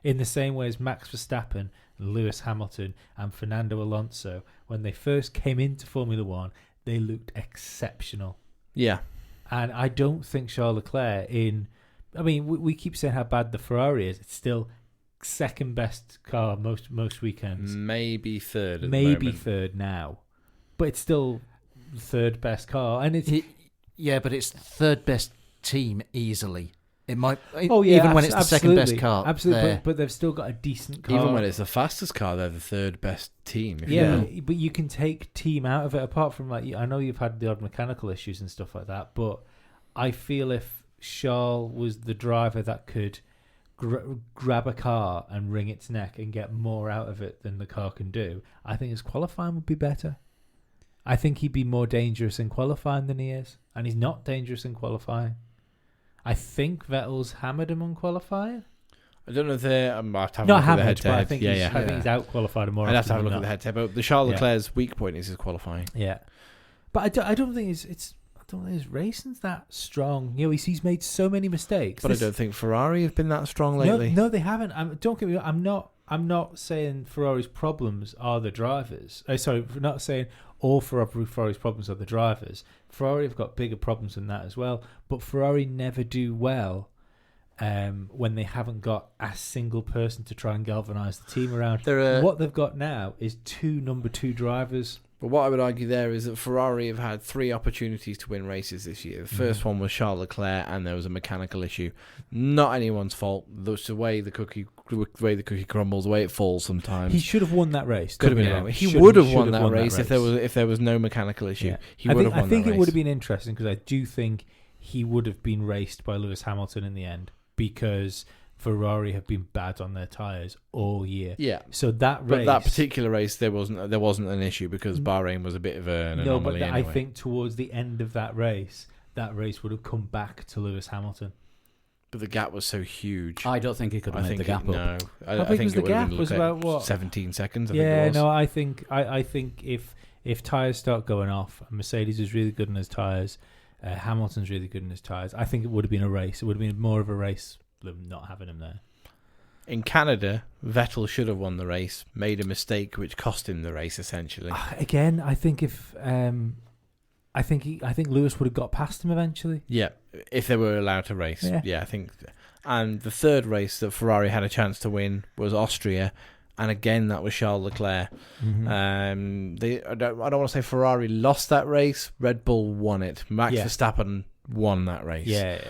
In the same way as Max Verstappen, Lewis Hamilton, and Fernando Alonso, when they first came into Formula One, they looked exceptional. Yeah, and I don't think Charles Leclerc we keep saying how bad the Ferrari is. It's still second best car most weekends. Maybe third. Third now, but it's still third best car, and but it's third best team easily. It might, even when it's the second best car, absolutely. But they've still got a decent car. Even when it's the fastest car, they're the third best team. But you can take team out of it. Apart from I know you've had the odd mechanical issues and stuff like that, but I feel if Charles was the driver that could grab a car and wring its neck and get more out of it than the car can do, I think his qualifying would be better. I think he'd be more dangerous in qualifying than he is, and he's not dangerous in qualifying. I think Vettel's hammered him on qualifying. I don't know if they're not hammered, but I think he's out qualified him more. I'd have to have a look at the head-to-head. But the Charles Leclerc's weak point is his qualifying. Yeah, but I don't think his racing's that strong. He's made so many mistakes. But I don't think Ferrari have been that strong lately. No, they haven't. Don't get me wrong. I'm not saying Ferrari's problems are the drivers. Not saying all Ferrari's problems are the drivers. Ferrari have got bigger problems than that as well. But Ferrari never do well when they haven't got a single person to try and galvanise the team around. What they've got now is two number 2 drivers. But what I would argue there is that Ferrari have had 3 opportunities to win races this year. The first one was Charles Leclerc, and there was a mechanical issue. Not anyone's fault. That's the way the cookie crumbles, the way it falls sometimes. He should have won that race. Could have been wrong. He would have won that race if there was no mechanical issue. Yeah. He would have won that race. I think it would have been interesting because I do think he would have been raced by Lewis Hamilton in the end because Ferrari have been bad on their tyres all year. Yeah. So that race, but that particular race, there wasn't an issue because Bahrain was a bit of an anomaly. I think towards the end of that race would have come back to Lewis Hamilton. But the gap was so huge. I don't think he could have made the gap up. No, I think the gap was about what 17 seconds. I think if tyres start going off, and Mercedes is really good in his tyres, Hamilton's really good in his tyres, I think it would have been a race. It would have been more of a race. Not having him there. In Canada, Vettel should have won the race, made a mistake which cost him the race essentially. Again, I think if I think Lewis would have got past him eventually. Yeah, if they were allowed to race. Yeah, I think. And the third race that Ferrari had a chance to win was Austria, and again that was Charles Leclerc. Mm-hmm. I don't want to say Ferrari lost that race. Red Bull won it. Max Verstappen won that race. Yeah.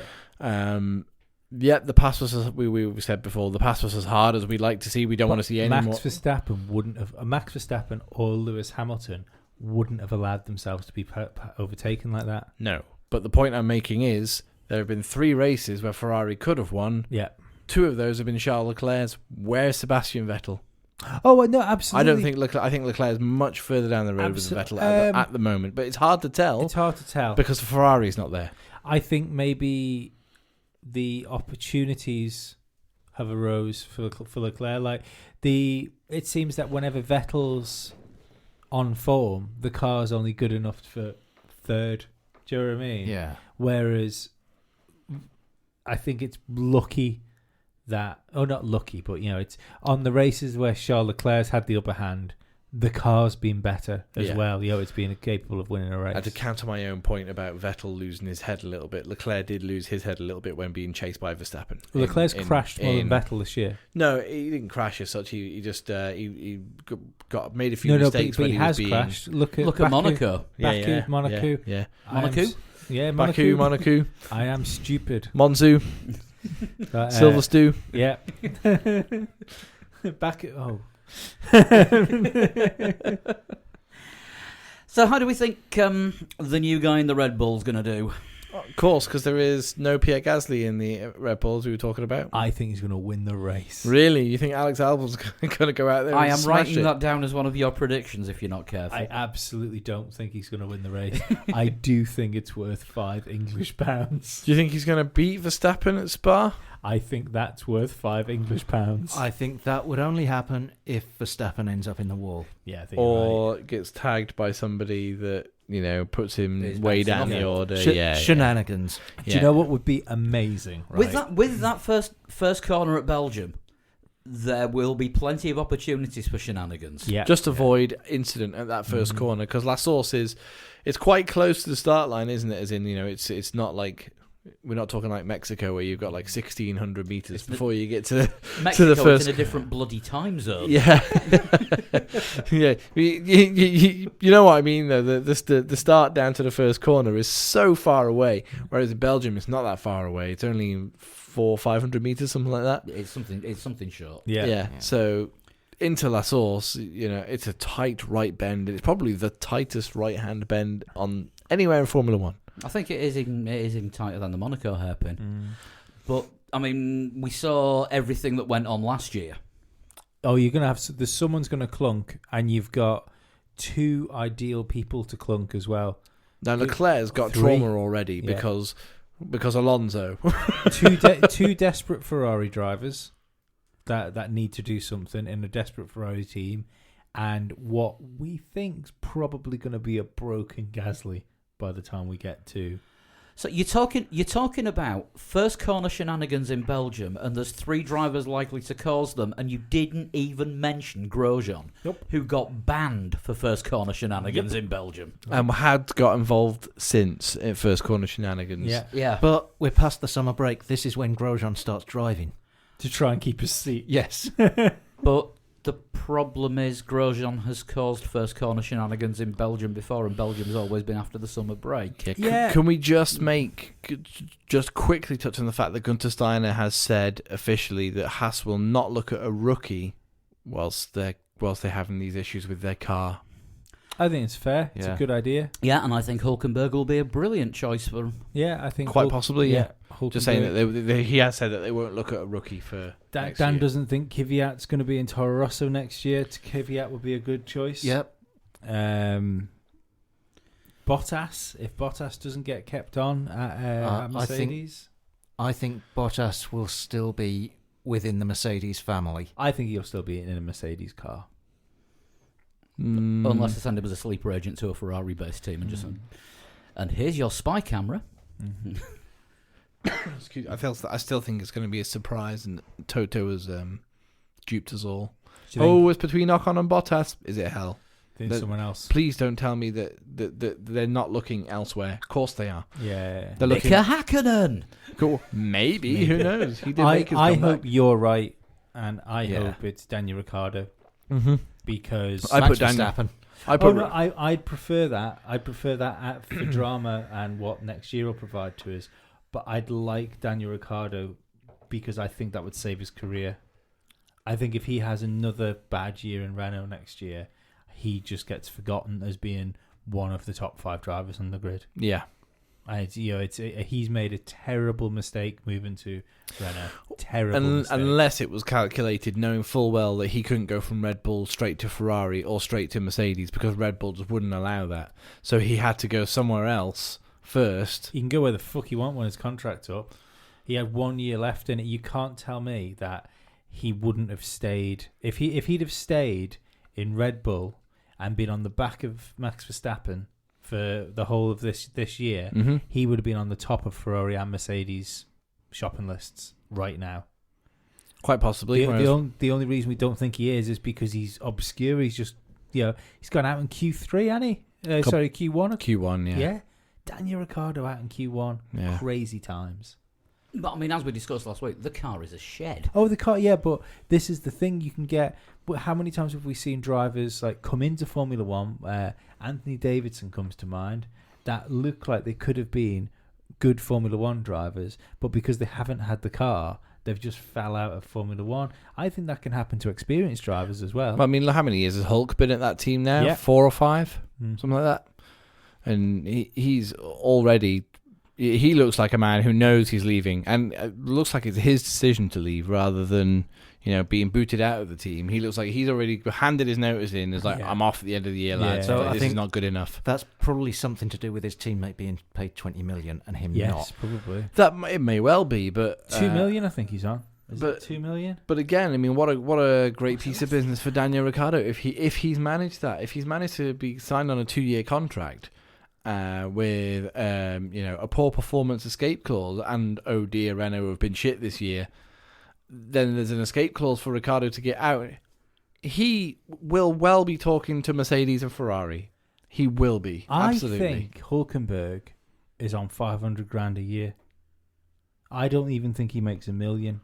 The pass was, as we said before, the pass was as hard as we'd like to see. We don't want to see any more. Max Verstappen or Lewis Hamilton wouldn't have allowed themselves to be overtaken like that. No, but the point I'm making is there have been 3 races where Ferrari could have won. Yeah. 2 of those have been Charles Leclerc's. Where's Sebastian Vettel? Oh, no, absolutely. I don't think Leclerc. I think Leclerc is much further down the road with Vettel at the moment, but it's hard to tell. It's hard to tell because Ferrari's not there. I think maybe the opportunities have arose for Leclerc. It seems that whenever Vettel's on form, the car's only good enough for third. Do you know what I mean? Yeah. Whereas I think it's lucky that, not lucky, but it's on the races where Charles Leclerc's had the upper hand, the car's been better as well. It's been capable of winning a race. To counter my own point about Vettel losing his head a little bit, Leclerc did lose his head a little bit when being chased by Verstappen. Leclerc's crashed more than Vettel this year. No, he didn't crash as such. He just he made a few mistakes but when he was has crashed. Look at Monaco. Monaco. Yeah. Monaco? Monaco. Monaco. I am stupid. Monzu. Silverstone. Yeah. So how do we think the new guy in the Red Bull's going to do? Of course, because there is no Pierre Gasly in the Red Bulls we were talking about. I think he's going to win the race. Really? You think Alex Albon's going to go out there I and am smash writing it? that down as one of your predictions if you're not careful. I absolutely don't think he's going to win the race. I do think it's worth £5 English. Do you think he's going to beat Verstappen at Spa? I think that's worth £5 English. I think that would only happen if Verstappen ends up in the wall. Yeah, I think Or gets tagged by somebody that, puts him He's way bouncing down off the it. order. Shenanigans. Do you know what would be amazing? Right? With that first corner at Belgium, there will be plenty of opportunities for shenanigans. Yeah. Just avoid incident at that first corner, because La Source it's quite close to the start line, isn't it? As in, it's not like, we're not talking like Mexico where you've got like 1,600 meters before you get to Mexico the first. is in a different bloody time zone. Yeah, yeah. You know what I mean, though. The start down to the first corner is so far away, whereas in Belgium it's not that far away. It's only 400-500 meters, something like that. It's something short. Yeah. So into La Source, it's a tight right bend. It's probably the tightest right-hand bend on anywhere in Formula One. I think it is even tighter than the Monaco hairpin. But I mean, we saw everything that went on last year. Oh, you're gonna have someone's gonna clunk, and you've got two ideal people to clunk as well. Now Leclerc's got Three. trauma already because Alonso. two desperate Ferrari drivers that need to do something in a desperate Ferrari team, and what we think's probably going to be a broken Gasly by the time we get to. So you're talking about first corner shenanigans in Belgium, and there's 3 drivers likely to cause them, and you didn't even mention Grosjean, who got banned for first corner shenanigans in Belgium. And had got involved since in first corner shenanigans. Yeah. But we're past the summer break. This is when Grosjean starts driving. To try and keep his seat. Yes. But the problem is Grosjean has caused first corner shenanigans in Belgium before, and Belgium's always been after the summer break. Yeah. Can we just quickly touch on the fact that Gunther Steiner has said officially that Haas will not look at a rookie whilst they're having these issues with their car? I think it's fair. It's a good idea. Yeah, and I think Hulkenberg will be a brilliant choice for him. Yeah, I think quite possibly. Yeah. Just saying Hulkenberg. that he has said that they won't look at a rookie for next Dan year. doesn't think Kvyat's going to be in Toro Rosso next year. Kvyat would be a good choice. Yep. Bottas, if Bottas doesn't get kept on at Mercedes, I think Bottas will still be within the Mercedes family. I think he'll still be in a Mercedes car. Unless they send him as a sleeper agent to a Ferrari-based team and just... And here's your spy camera. Excuse me, I still think it's going to be a surprise, and Toto has duped us all. It's between Ocon and Bottas. Is it hell? Think someone else. Please don't tell me that they're not looking elsewhere. Of course they are. Yeah. They're looking. Mika Hakkinen! Cool. Maybe. Who knows? He did I hope you're right, and I hope it's Daniel Ricciardo. Mm-hmm. Because I put Verstappen. I'd prefer that. I'd prefer that for drama and what next year will provide to us. But I'd like Daniel Ricciardo because I think that would save his career. I think if he has another bad year in Renault next year, he just gets forgotten as being one of the top 5 drivers on the grid. Yeah. He's made a terrible mistake moving to Renault. Terrible mistake. Unless it was calculated, knowing full well that he couldn't go from Red Bull straight to Ferrari or straight to Mercedes because Red Bull just wouldn't allow that. So he had to go somewhere else first. He can go where the fuck he wants when his contract's up. He had 1 year left in it. You can't tell me that he wouldn't have stayed. If he'd have stayed in Red Bull and been on the back of Max Verstappen for the whole of this year, he would have been on the top of Ferrari and Mercedes shopping lists right now. Quite possibly. The only reason we don't think he is because he's obscure. He's just, he's gone out in Q3, hasn't he? Q1. Q1, Yeah. Daniel Ricciardo out in Q1. Yeah. Crazy times. But I mean, as we discussed last week, the car is a shed. Oh, the car, yeah, but this is the thing you can get. But how many times have we seen drivers like come into Formula One? Anthony Davidson comes to mind. That look like they could have been good Formula One drivers, but because they haven't had the car, they've just fell out of Formula One. I think that can happen to experienced drivers as well. I mean, look, how many years has Hulk been at that team now? Yeah. 4 or 5, something like that. And he's already. He looks like a man who knows he's leaving, and it looks like it's his decision to leave rather than being booted out of the team. He looks like he's already handed his notice in. It's like, I'm off at the end of the year, lads. So this is not good enough. That's probably something to do with his teammate being paid 20 million and him yes, not. probably. It may well be, but 2 million, I think he's on. Is it 2 million? But again, I mean, what a great piece of business for Daniel Ricciardo if he's managed that. If he's managed to be signed on a 2-year contract. With a poor performance escape clause, and oh dear, Renault have been shit this year, then there's an escape clause for Ricciardo to get out. He will well be talking to Mercedes and Ferrari. He will be. Absolutely. I think Hülkenberg is on 500 grand a year. I don't even think he makes $1 million.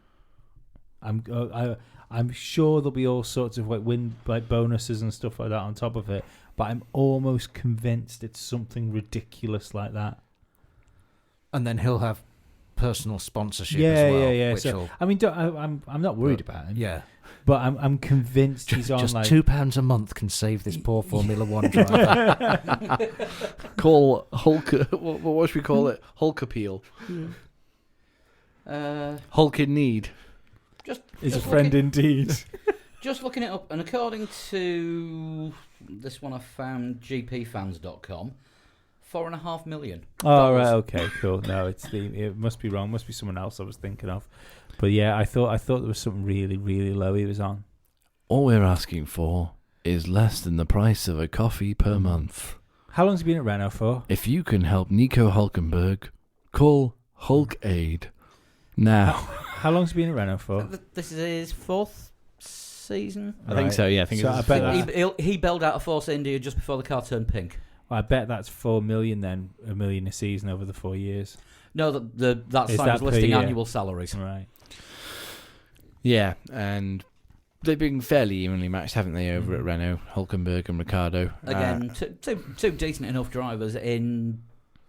I'm sure there'll be all sorts of like bonuses and stuff like that on top of it. But I'm almost convinced it's something ridiculous like that. And then he'll have personal sponsorship as well. Yeah. So, I mean, I'm not worried about him. Yeah. But I'm convinced he's on just like £2 a month can save this poor Formula One driver. Call Hulk. What should we call it? Hulk appeal. Hulk in need. Is a friend indeed. Just looking it up, and according to this one I found, gpfans.com, $4.5 million. Oh, right, okay, cool. No, it must be wrong. Must be someone else I was thinking of. But yeah, I thought there was something really, really low he was on. All we're asking for is less than the price of a coffee per month. How long's he been at Renault for? If you can help Nico Hülkenberg, call Hulk Aid now. How long's he been at Renault for? This is his 4th season. I think so. Yeah, I think so. He bailed out of Force India just before the car turned pink. Well, I bet that's $4 million then, $1 million a season over the 4 years. No, that's was listing annual salaries. Right. Yeah, and they've been fairly evenly matched, haven't they, over at Renault, Hülkenberg and Ricciardo. Again, two decent enough drivers in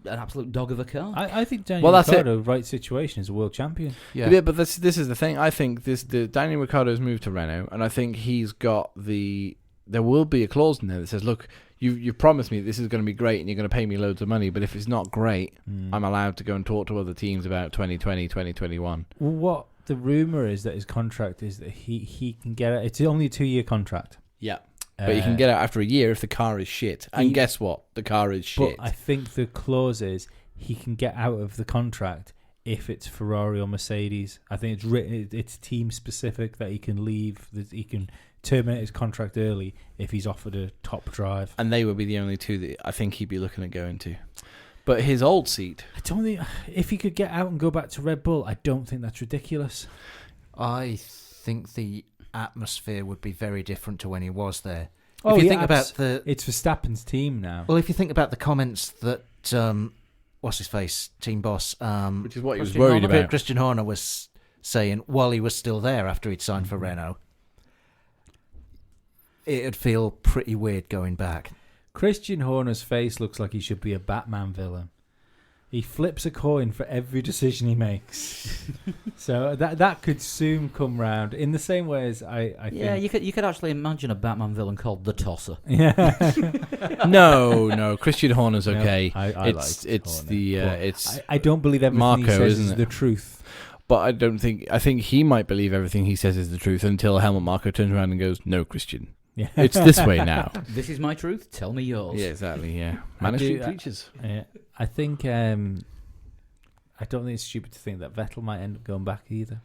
an absolute dog of a car. I think Daniel Ricciardo, right situation, is a world champion. Yeah, but this is the thing. I think the Daniel Ricciardo's moved to Renault, and I think he's got there will be a clause in there that says, look, you've promised me this is going to be great and you're going to pay me loads of money, but if it's not great, I'm allowed to go and talk to other teams about 2020, 2021. What the rumour is that his contract is that he can get it. It's only a 2-year contract. Yeah. But you can get out after a year if the car is shit. And guess what? The car is shit. But I think the clause is he can get out of the contract if it's Ferrari or Mercedes. I think it's written. It's team specific that he can leave. That he can terminate his contract early if he's offered a top drive. And they would be the only two that I think he'd be looking at going to. But his old seat, I don't think if he could get out and go back to Red Bull, I don't think that's ridiculous. I think the atmosphere would be very different to when he was there. Oh, if you think about it's Verstappen's team now. Well, if you think about the comments that what's his face, team boss, which is what he was worried about, Christian Horner was saying while he was still there after he'd signed for Renault, it'd feel pretty weird going back. Christian Horner's face looks like he should be a Batman villain. He flips a coin for every decision he makes. So that could soon come round in the same way as I think. You could actually imagine a Batman villain called the Tosser. Yeah. No, Christian Horner's okay. No, I don't believe everything Marco, he says isn't is it? the truth. But I think he might believe everything he says is the truth until Helmut Marko turns around and goes, "No, Christian. Yeah. It's this way now." This is my truth. Tell me yours. Yeah, exactly. Yeah, Man Street preachers. Yeah, I think I don't think it's stupid to think that Vettel might end up going back either.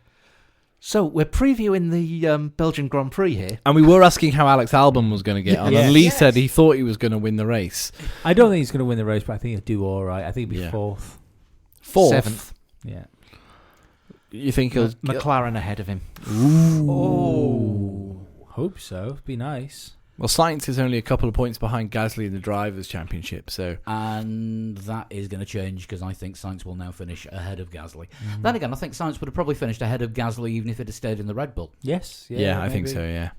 So we're previewing the Belgian Grand Prix here, and we were asking how Alex Albon was going to get on. Yes. And Lee said he thought he was going to win the race. I don't think he's going to win the race, but I think he'll do all right. I think he'll be fourth, 7th. Yeah. You think he'll McLaren ahead of him? Ooh. Hope so. Be nice. Well, Sainz is only a couple of points behind Gasly in the Drivers' Championship, so... And that is going to change because I think Sainz will now finish ahead of Gasly. Then again, I think Sainz would have probably finished ahead of Gasly even if it had stayed in the Red Bull. Yes. Yeah, I think so, yeah.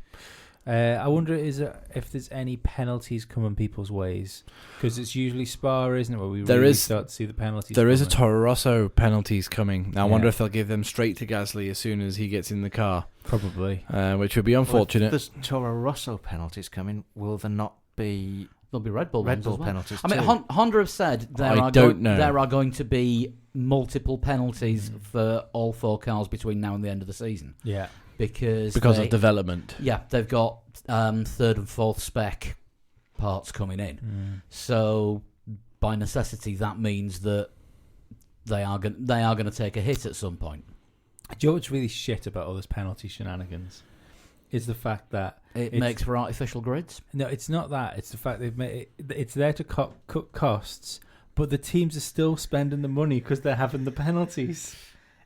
I wonder if there's any penalties coming people's ways, because it's usually Spa, isn't it, where we start to see the penalties. There is a Toro Rosso penalties coming. Now, I wonder if they'll give them straight to Gasly as soon as he gets in the car. Probably. Which would be unfortunate. Well, if there's Toro Rosso penalties coming, will there not be... There'll be Red Bull penalties I mean, Honda have said there are going to be multiple penalties for all 4 cars between now and the end of the season. Yeah. Because of development. Yeah, they've got 3rd and 4th spec parts coming in. So by necessity, that means that they are going to take a hit at some point. Do you know what's really shit about all this penalty shenanigans? Is the fact that it makes for artificial grids. No, it's not that. It's the fact they've made it's there to cut costs, but the teams are still spending the money because they're having the penalties.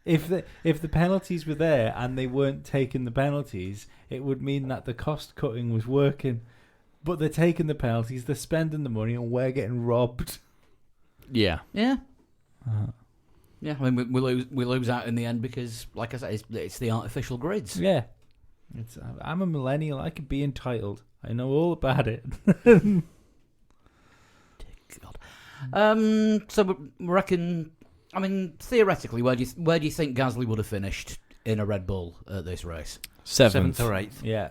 If the penalties were there and they weren't taking the penalties, it would mean that the cost cutting was working. But they're taking the penalties, they're spending the money, and we're getting robbed. Yeah. Yeah. Yeah. I mean, we lose out in the end because, like I said, it's the artificial grids. Yeah. I'm a millennial. I could be entitled. I know all about it. God. So we reckon. I mean, theoretically, where do you think Gasly would have finished in a Red Bull at this race? 7th or 8th. Yeah.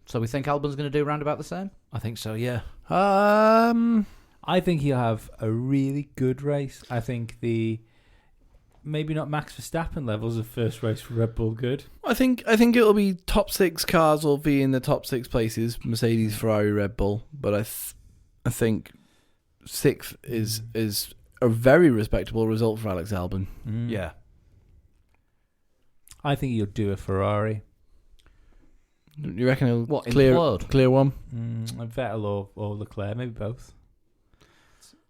So we think Albon's going to do round about the same? I think so, yeah. I think he'll have a really good race. I think maybe not Max Verstappen levels of first race for Red Bull good. I think it'll be top 6 cars will be in the top 6 places. Mercedes, Ferrari, Red Bull. But I think 6th is a very respectable result for Alex Albon. Yeah. I think he'll do a Ferrari. You reckon he'll clear one? Vettel or Leclerc, maybe both.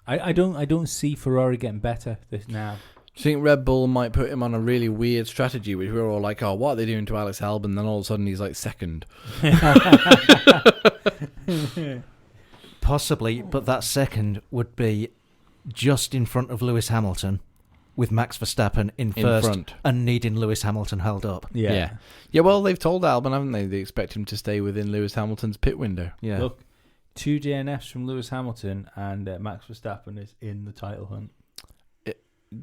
I don't see Ferrari getting better now. Do you think Red Bull might put him on a really weird strategy, which we're all like, oh, what are they doing to Alex Albon? Then all of a sudden he's like 2nd. Possibly, but that 2nd would be just in front of Lewis Hamilton, with Max Verstappen in first front. And needing Lewis Hamilton held up. Yeah. Well, they've told Albon, haven't they? They expect him to stay within Lewis Hamilton's pit window. Yeah. Look, 2 DNFs from Lewis Hamilton and Max Verstappen is in the title hunt.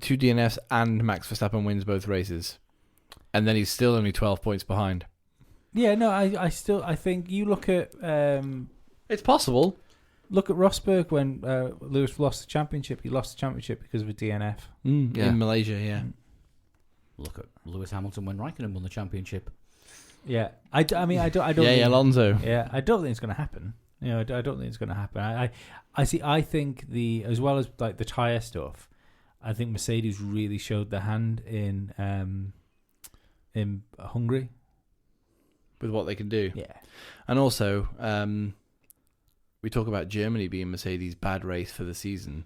2 DNFs and Max Verstappen wins both races, and then he's still only 12 points behind. Yeah, no, I think you look at it's possible. Look at Rosberg when Lewis lost the championship. He lost the championship because of a DNF in Malaysia. Yeah. Look at Lewis Hamilton when Raikkonen won the championship. Yeah, I don't. Yeah, Alonso. Yeah, I don't think it's going to happen. You know, I don't think it's going to happen. I think as well as like the tyre stuff, I think Mercedes really showed their hand in Hungary with what they can do. Yeah, and also we talk about Germany being Mercedes' bad race for the season.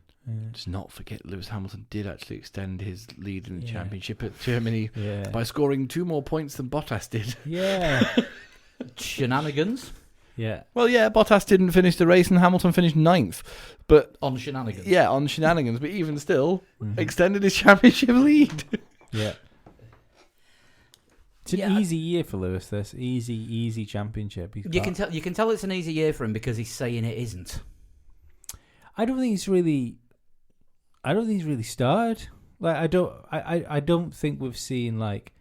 Just not forget Lewis Hamilton did actually extend his lead in the championship at Germany by scoring 2 more points than Bottas did. Yeah, shenanigans. Yeah. Well, Bottas didn't finish the race and Hamilton finished 9th. But on shenanigans. Yeah, on shenanigans. But even still, extended his championship lead. Yeah. It's an easy year for Lewis, this. Easy championship. You can tell it's an easy year for him because he's saying it isn't. I don't think he's really started. Like I don't think we've seen like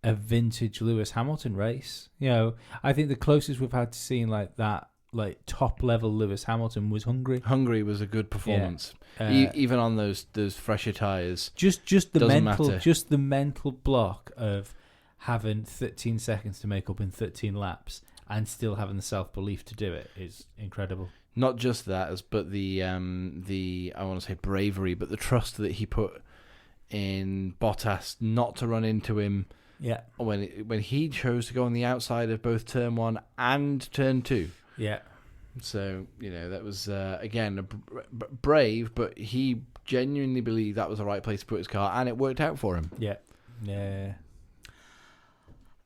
a vintage Lewis Hamilton race. You know, I think the closest we've had to seeing like that, like top level Lewis Hamilton was Hungary. Hungary was a good performance, even on those fresher tyres. Just the mental block of having 13 seconds to make up in 13 laps and still having the self belief to do it is incredible. Not just that, but the I want to say bravery, but the trust that he put in Bottas not to run into him. Yeah, when he chose to go on the outside of both turn 1 and turn 2. Yeah. So that was again brave, but he genuinely believed that was the right place to put his car, and it worked out for him. Yeah. Yeah.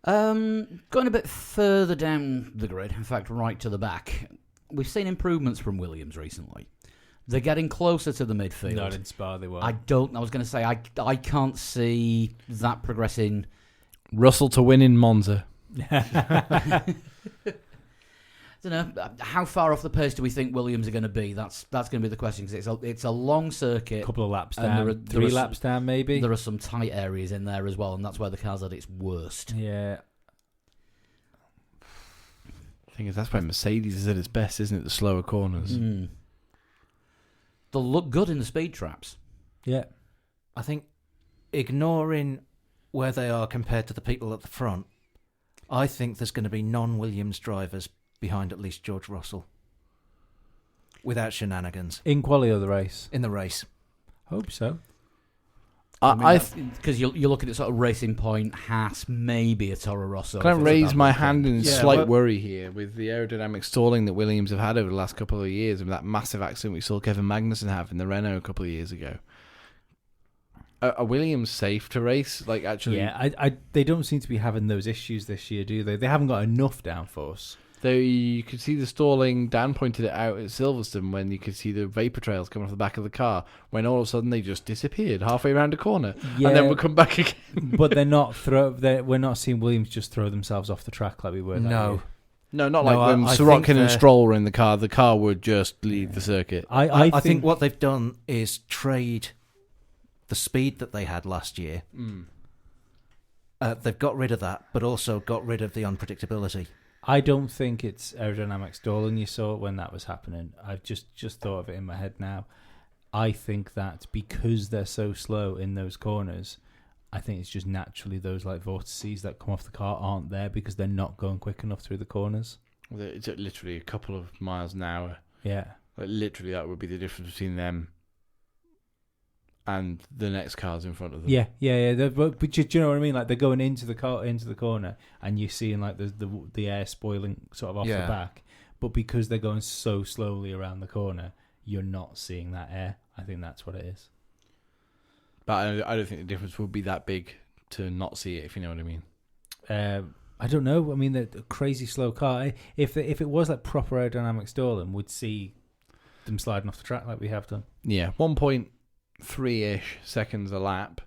Going a bit further down the grid, in fact, right to the back, we've seen improvements from Williams recently. They're getting closer to the midfield. Not in Spa, they were. I was going to say I can't see that progressing. Russell to win in Monza. I don't know, how far off the pace do we think Williams are going to be? That's going to be the question, because it's a long circuit. A couple of laps and down, three laps down maybe. There are some tight areas in there as well, and that's where the car's at its worst. Yeah. The thing is, that's where Mercedes is at its best, isn't it? The slower corners. Mm. They'll look good in the speed traps. Yeah. I think ignoring where they are compared to the people at the front, I think there's going to be non-Williams drivers behind at least George Russell. Without shenanigans. In quali of the race? In the race. Hope so. Because you're looking at sort of Racing Point, Haas, maybe a Toro Rosso. Can I raise my hand in slight worry here with the aerodynamic stalling that Williams have had over the last couple of years, and that massive accident we saw Kevin Magnussen have in the Renault a couple of years ago? Are Williams safe to race? Like, actually, yeah, they don't seem to be having those issues this year, do they? They haven't got enough downforce. Though you could see the stalling. Dan pointed it out at Silverstone when you could see the vapor trails coming off the back of the car. When all of a sudden they just disappeared halfway around a corner, and then would come back again. But they're not we're not seeing Williams just throw themselves off the track like we were. That year. No, not like when Sorokin and Stroll were in the car. The car would just leave the circuit. I think what they've done is trade the speed that they had last year. They've got rid of that, but also got rid of the unpredictability. I don't think it's aerodynamic stalling you saw when that was happening. I've just thought of it in my head now. I think that because they're so slow in those corners, I think it's just naturally those like vortices that come off the car aren't there because they're not going quick enough through the corners. It's literally a couple of miles an hour. Yeah. Like, literally, that would be the difference between them and the next cars in front of them. Yeah. But do you know what I mean? Like, they're going into the corner, and you're seeing like the air spoiling sort of off the back. But because they're going so slowly around the corner, you're not seeing that air. I think that's what it is. But I don't think the difference would be that big to not see it, if you know what I mean. I don't know. I mean, the crazy slow car. If it was like proper aerodynamic stalling, we'd see them sliding off the track like we have done. Yeah, 1.3-ish seconds a lap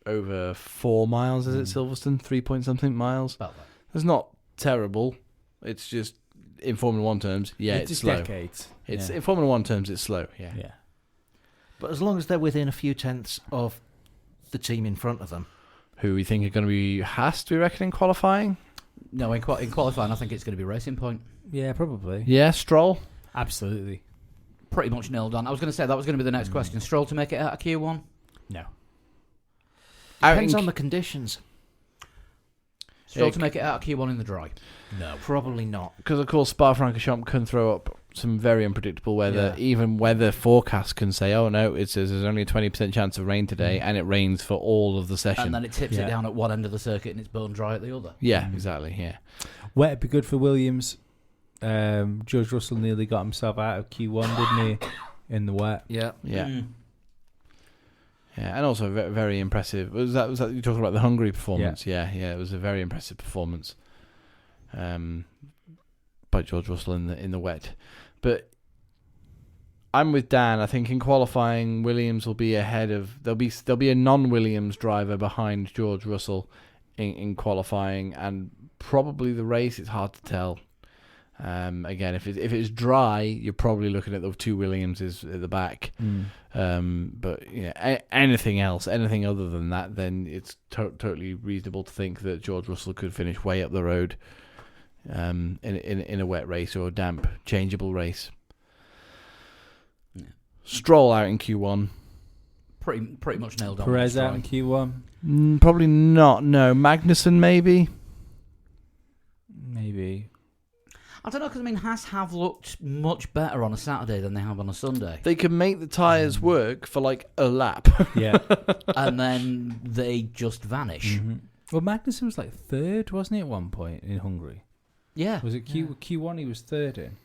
over 4 miles, is it, Silverstone? 3 point something miles? About that. That's not terrible. It's just, in Formula 1 terms, it's slow. Decades. In Formula 1 terms, it's slow, yeah. But as long as they're within a few tenths of the team in front of them. Who we think are going to be Haas, do we reckon, in qualifying? No, in qualifying, I think it's going to be Racing Point. Yeah, probably. Yeah, Stroll? Absolutely. Pretty much nailed on. I was going to say that was going to be the next question. Stroll to make it out of Q1? No. Depends on the conditions. Stroll to make it out of Q1 in the dry? No. Probably not. Because, of course, Spa-Francorchamps can throw up some very unpredictable weather. Even weather forecasts can say, oh, no, it says there's only a 20% chance of rain today, and it rains for all of the session. And then it tips it down at one end of the circuit and it's bone dry at the other. Yeah, exactly, yeah. Wet would be good for Williams. George Russell nearly got himself out of Q1, didn't he? In the wet. Yeah. Yeah, and also very, very impressive. Was that you talking about the Hungary performance? Yeah, it was a very impressive performance by George Russell in the wet. But I'm with Dan. I think in qualifying, Williams will be ahead of. There'll be a non-Williams driver behind George Russell in qualifying, and probably the race. It's hard to tell. Again, if it's dry, you're probably looking at the two Williamses at the back. But anything else, anything other than that, then it's totally reasonable to think that George Russell could finish way up the road in a wet race or a damp, changeable race. Yeah. Stroll out in Q1. Pretty much nailed on. Perez out in Q1. Probably not. No, Magnussen maybe. Maybe. I don't know, because Haas have looked much better on a Saturday than they have on a Sunday. They can make the tyres work for like a lap. Yeah. And then they just vanish. Mm-hmm. Well, Magnussen was like third, wasn't he, at one point in Hungary? Yeah. Was it Q1 he was third in?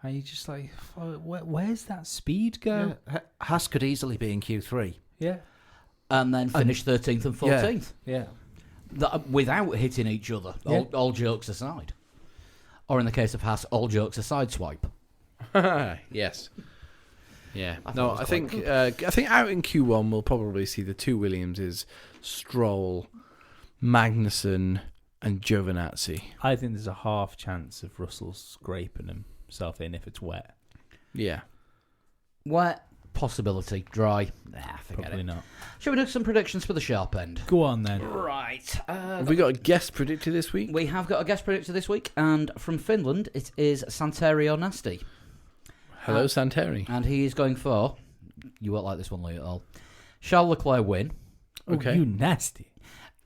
And you're just like, where's that speed go? Yeah. Haas could easily be in Q3. Yeah. And then finish 13th and 14th. Yeah. Without hitting each other, all jokes aside. Or in the case of Haas, all jokes aside, swipe. Yes. Yeah. I think out in Q1 we'll probably see the two Williamses, Stroll, Magnussen, and Giovinazzi. I think there's a half chance of Russell scraping himself in if it's wet. Yeah. Wet, possibility. Dry, forget Probably it. not. Shall we do some predictions for the sharp end? Go on then. Right. Have we got a guest predictor this week? We have got a guest predictor this week, and from Finland, it is Santerio Nasty. Hello, Santeri. And he is going for, you won't like this one, Lee, at all, Charles Leclerc win, Okay. Oh, you nasty.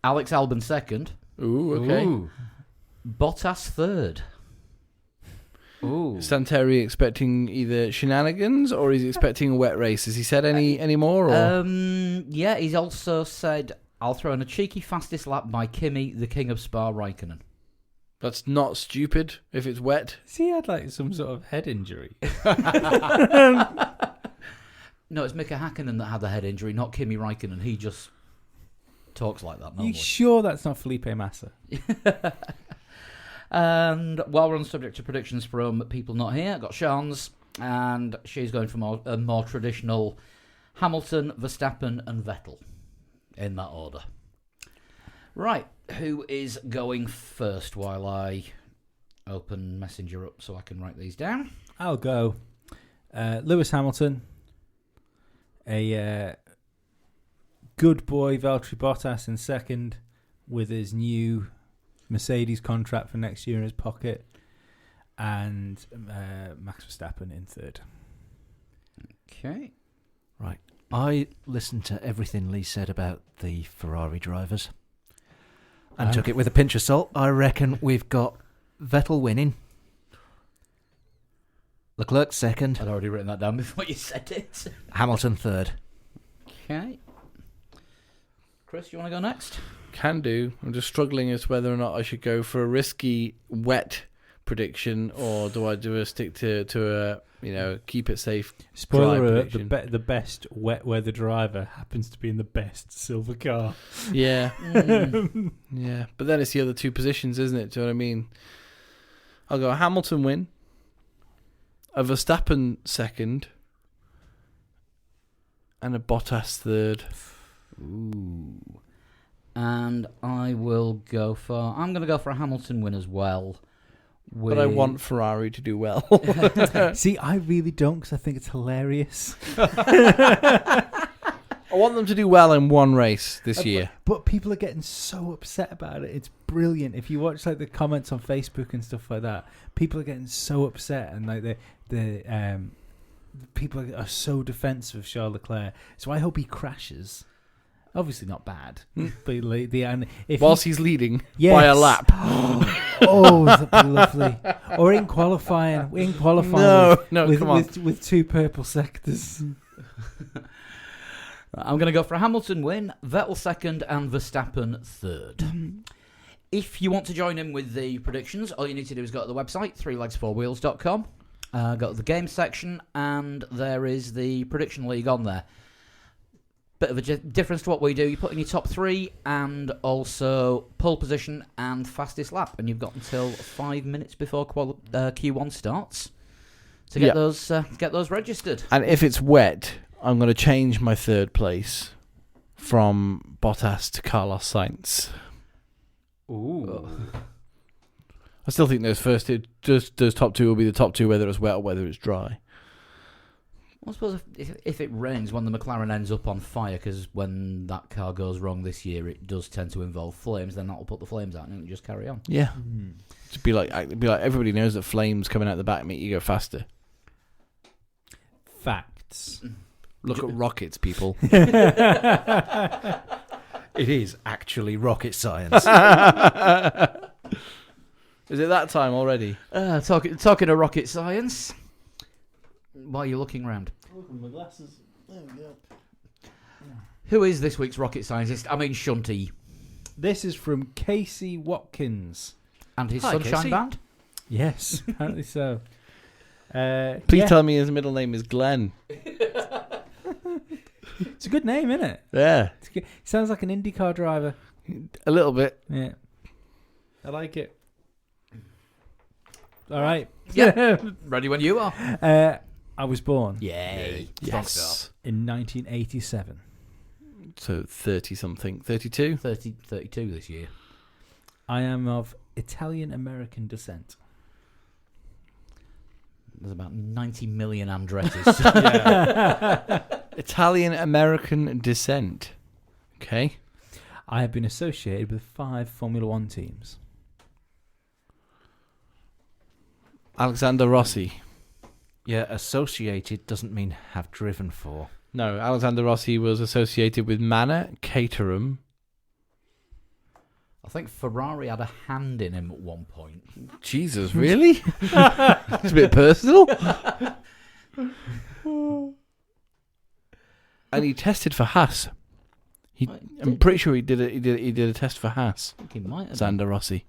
Alex Albon second, Ooh, okay. Ooh. Bottas third. Ooh. Santeri expecting either shenanigans or is he expecting a wet race? Has he said any more? Or? Yeah, he's also said, I'll throw in a cheeky fastest lap by Kimi, the king of Spa, Raikkonen. That's not stupid if it's wet. See, he had like some sort of head injury. No, it's Mika Hakkinen that had the head injury, not Kimi Raikkonen. He just talks like that normally. You sure that's not Felipe Massa? And while we're on the subject of predictions from people not here, I've got Sean's, and she's going for a more traditional Hamilton, Verstappen, and Vettel in that order. Right, who is going first while I open Messenger up so I can write these down? I'll go. Lewis Hamilton. A good boy Valtteri Bottas in second with his new Mercedes contract for next year in his pocket, and Max Verstappen in third. Okay. Right. I listened to everything Lee said about the Ferrari drivers and took it with a pinch of salt. I reckon we've got Vettel winning, Leclerc second, I'd already written that down before you said it. Hamilton third. Okay. Chris, you want to go next? Can do. I'm just struggling as to whether or not I should go for a risky wet prediction or do I stick to a keep it safe. Spoiler dry alert: prediction. the best wet weather driver happens to be in the best silver car. Yeah. Yeah. But then it's the other two positions, isn't it? Do you know what I mean? I'll go a Hamilton win, a Verstappen second, and a Bottas third. Ooh. And I'm going to go for a Hamilton win as well. But I want Ferrari to do well. See, I really don't, because I think it's hilarious. I want them to do well in one race this year. But people are getting so upset about it. It's brilliant. If you watch like the comments on Facebook and stuff like that, people are getting so upset, and like the people are so defensive of Charles Leclerc. So I hope he crashes. Obviously not bad, but like if Whilst he's leading Yes. by a lap. oh, that'd be lovely. Or in qualifying, No, come on. with two purple sectors. I'm going to go for a Hamilton win, Vettel second, and Verstappen third. If you want to join in with the predictions, all you need to do is go to the website, 3legs4wheels.com. Go to the game section, and there is the prediction league on there. Bit of a difference to what we do. You put in your top three and also pole position and fastest lap, and you've got until 5 minutes before Q1 starts to get those registered. And if it's wet, I'm going to change my third place from Bottas to Carlos Sainz. Ooh. I still think those top two will be the top two, whether it's wet or whether it's dry. I suppose if it rains when the McLaren ends up on fire, because when that car goes wrong this year, it does tend to involve flames. Then that'll put the flames out, and it'll just carry on. Yeah, it'd be like everybody knows that flames coming out the back make you go faster. Facts. Look at rockets, people. It is actually rocket science. Is it that time already? Talking of rocket science, why are you looking around? My glasses. There we go. Who is this week's rocket scientist? I mean, Shunty This is from Casey Watkins. and his Hi, Sunshine Casey. Band. Yes, apparently so. Please tell me his middle name is Glenn. It's a good name, isn't it? Yeah, Sounds like an IndyCar driver. a little bit. Yeah. I like it. All right. Yeah. Ready when you are. I was born Yay. Strong start. in 1987. So 30 something, 32. 32 this year. I am of Italian-American descent. There's about 90 million Andrettis. Italian-American descent. Okay. I have been associated with 5 Formula One teams. Alexander Rossi. Yeah, associated doesn't mean have driven for. No, Alexander Rossi was associated with Manor, Caterham. I think Ferrari had a hand in him at one point. Jesus, really? It's a bit personal. And he tested for Haas. I'm pretty sure he did a test for Haas. I think he might have. Alexander Rossi.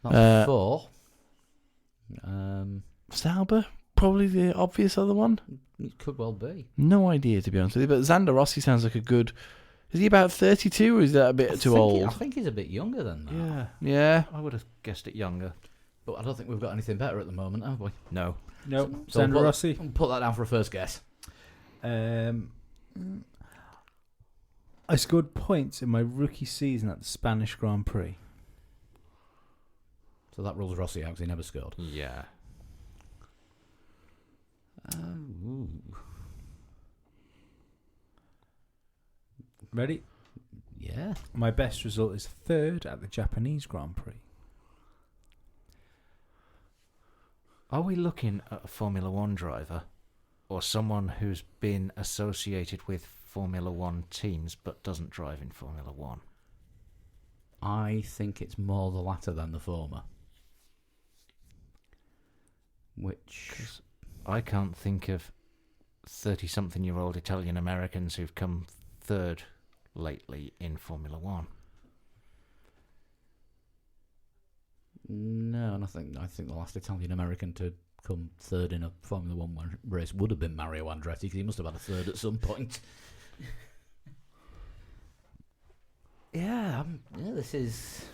That's 4. Sauber, probably the obvious other one. It could well be. No idea, to be honest with you. But Xander Rossi sounds like a good. Is he about 32, or is that a bit too old? I think he's a bit younger than that. Yeah. Yeah. I would have guessed it younger. But I don't think we've got anything better at the moment, have we? No. Nope. So Xander Rossi. We'll put that down for a first guess. I scored points in my rookie season at the Spanish Grand Prix. So that rules Rossi out because he never scored. Yeah. Ooh. Ready? Yeah. My best result is 3rd at the Japanese Grand Prix. Are we looking at a Formula One driver or someone who's been associated with Formula One teams but doesn't drive in Formula One? I think it's more the latter than the former. Which... I can't think of 30-something-year-old Italian Americans who've come 3rd lately in Formula One. No, and I think the last Italian American to come 3rd in a Formula One race would have been Mario Andretti, because he must have had a 3rd at some point. Yeah, this is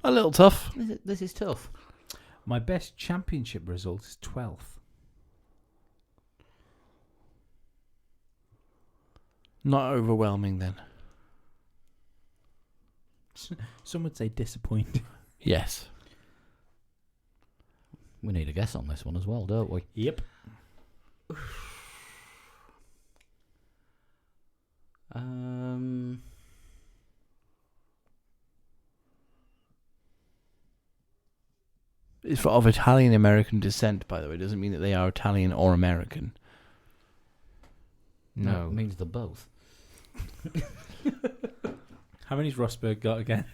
A little tough. this is tough. My best championship result is 12th. Not overwhelming then. Some would say disappointing. Yes. We need a guess on this one as well, don't we? Yep. It's of Italian American descent, by the way. It doesn't mean that they are Italian or American. No. It means they're both. How many's Rosberg got again?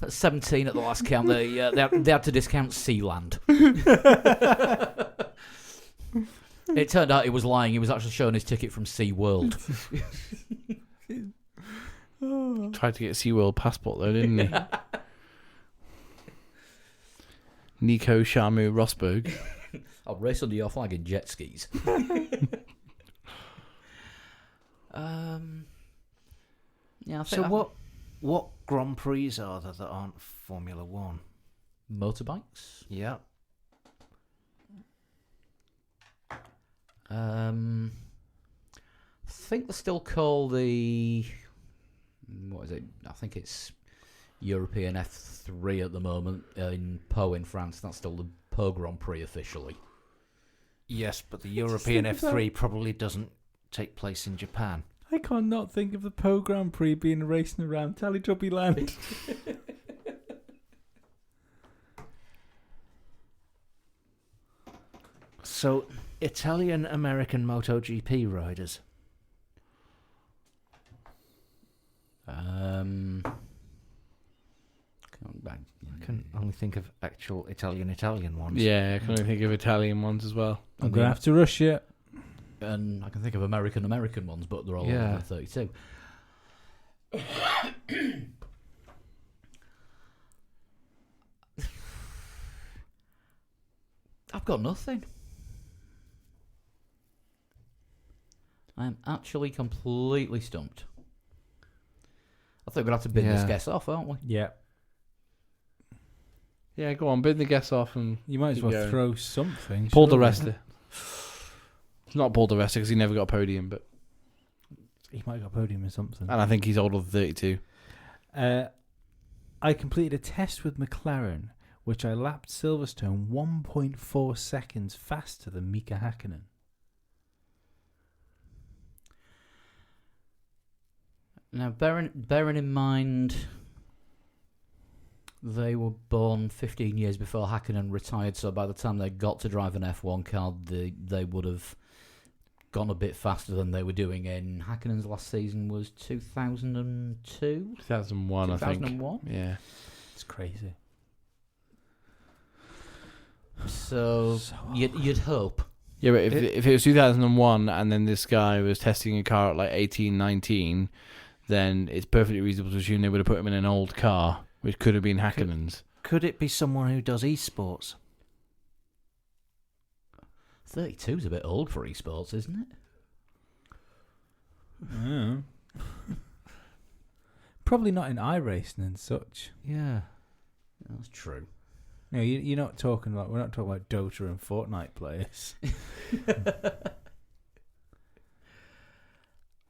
That's 17 at the last count. They had to discount Sealand. It turned out he was lying. He was actually showing his ticket from SeaWorld. Tried to get a SeaWorld passport, though, didn't he? Nico Shamu Rosberg. I'll race under your flag in jet skis. Yeah. I think what Grand Prix are there that aren't Formula One? Motorbikes. Yeah. I think they still call the... What is it? I think it's European F3 at the moment in Pau in France. That's still the Pau Grand Prix officially. Yes, but the European F3 probably doesn't take place in Japan. I can't not think of the Pau Grand Prix being racing around Teletubby Land. So, Italian-American MotoGP riders. I can only think of actual Italian ones. Yeah, I can only think of Italian ones as well. I'm going to have to rush you. And I can think of American ones, but they're all Yeah. over 32. I've got nothing. I'm actually completely stumped. I think we're going to have to bin this guess off, aren't we? Yeah. Yeah, go on, bin the guess off and You might as keep well going. throw something. Paul surely. di Resta. It's not Paul di Resta because he never got a podium, but He might have got podium or something. And I think he's older than 32. I completed a test with McLaren, which I lapped Silverstone 1.4 seconds faster than Mika Hakkinen. Now, bearing in mind, they were born 15 years before Hakkinen retired, so by the time they got to drive an F1 car, they would have gone a bit faster than they were doing in Hakkinen's last season was 2002? 2001, I think. 2001? Yeah. It's crazy. So you'd hope. Yeah, but if it was 2001 and then this guy was testing a car at like 18, 19, then it's perfectly reasonable to assume they would have put him in an old car, which could have been Hakkinen's. Could it be someone who does esports? 32 is a bit old for esports, isn't it? Yeah. Probably not in iRacing and such. Yeah. That's true. No, you're not talking like, we're not talking about Dota and Fortnite players.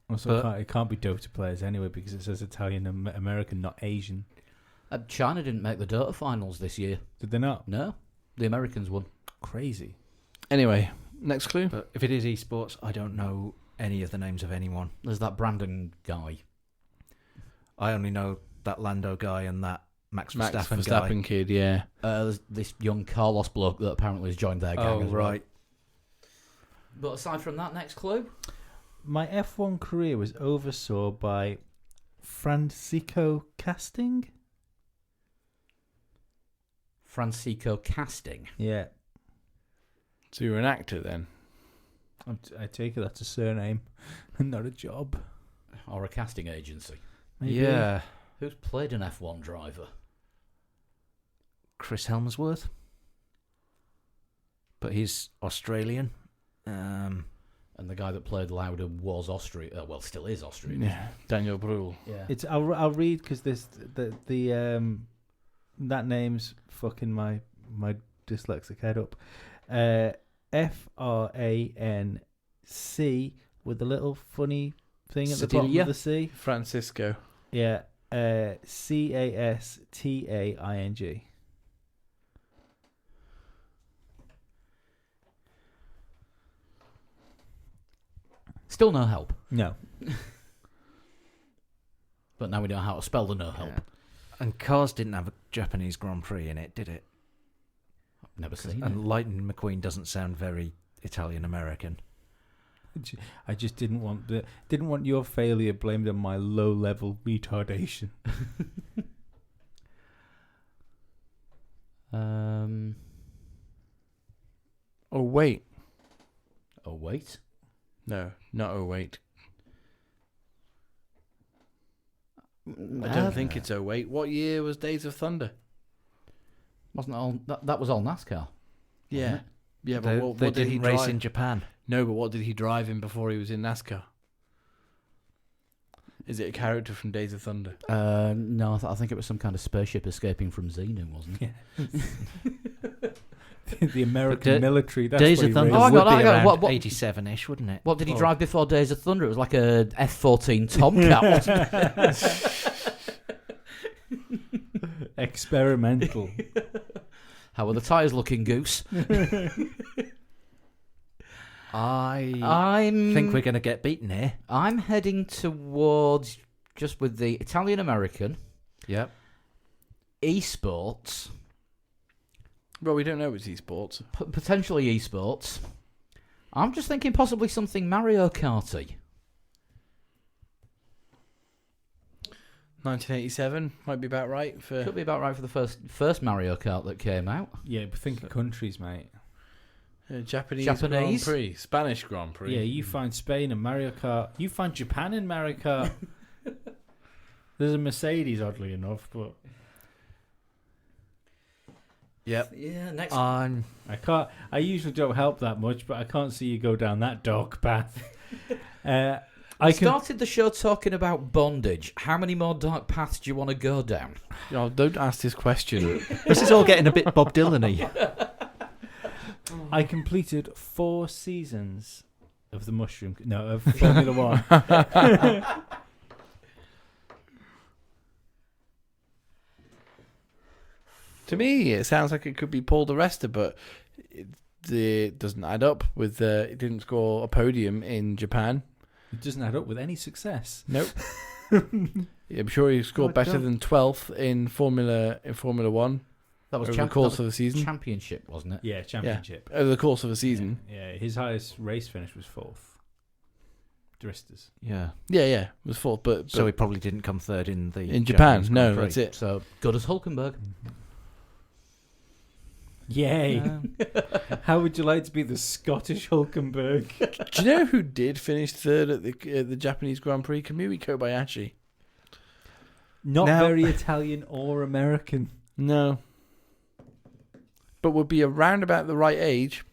Also, it can't be Dota players anyway because it says Italian American, not Asian. China didn't make the Dota finals this year. Did they not? No, the Americans won. Crazy. Anyway, next clue. But if it is esports, I don't know any of the names of anyone. There's that Brandon guy. I only know that Lando guy and that Max Verstappen guy. Verstappen kid, yeah. There's this young Carlos bloke that apparently has joined their gang as well. Right. But aside from that, next clue. My F1 career was oversaw by Francisco Casting. Francisco Casting. Yeah. So you're an actor then? I take it that's a surname and not a job. Or a casting agency. Maybe. Yeah. Who's played an F1 driver? Chris Helmsworth. But he's Australian. And the guy that played Lauda was Austrian. Well, still is Austrian. Yeah. Daniel Brühl. Yeah. It's I'll read because the that name's fucking my dyslexic head up. FRANC with a little funny thing at the bottom of the C. Francisco. Yeah. CASTAING. Still no help. No. But now we know how to spell the no help. Yeah. And Cars didn't have a Japanese Grand Prix in it, did it? I've never seen And it. Lightning McQueen doesn't sound very Italian American. I just didn't want your failure blamed on my low level retardation. Oh, wait. Oh, wait. No, not oh, wait. I don't think it's oh, wait. What year was Days of Thunder? Wasn't it all... That was all NASCAR. Yeah. it? Yeah, but what did he didn't race drive? in Japan. No, but what did he drive in before he was in NASCAR? Is it a character from Days of Thunder? No, I think it was some kind of spaceship escaping from Xenu, wasn't it? The American military. That's Days what of he Thunder raised. Oh, I would got- be I got- around what- 87-ish, wouldn't it? What did he drive before Days of Thunder? It was like a F-14 Tomcat, wasn't it? Experimental. How are the tyres looking, Goose? I think we're going to get beaten here. I'm heading towards, just with the Italian-American, Yep. esports, Well, we don't know it's esports. potentially esports. I'm just thinking possibly something Mario Karty. 1987 might be about right for Could be about right for the first Mario Kart that came out. Yeah, but think of countries, mate. Japanese Grand Prix, Spanish Grand Prix. Yeah, you find Spain and Mario Kart. You find Japan in Mario Kart. There's a Mercedes, oddly enough, but Yep. Yeah, next. I can't. I usually don't help that much, but I can't see you go down that dark path. I started the show talking about bondage. How many more dark paths do you want to go down? Oh, don't ask this question. This is all getting a bit Bob Dylan-y. I completed 4 seasons of the mushroom. No, of Formula One. To me, it sounds like it could be Paul di Resta, but it doesn't add up with it didn't score a podium in Japan. It doesn't add up with any success. Nope. I'm sure he scored better than 12th in Formula 1 That was over the course of the season. championship, wasn't it? Yeah, championship. Over the course of the season. Yeah, his highest race finish was 4th. di Resta's. Yeah. Yeah, it was 4th, but So he probably didn't come third in the in Japan. Japanese No, Grand Prix. that's it. So good as Hulkenberg. Yay! How would you like to be the Scottish Hulkenberg? Do you know who did finish third at the Japanese Grand Prix? Kamui Kobayashi. Not Now- very Italian or American. No. But would be around about the right age.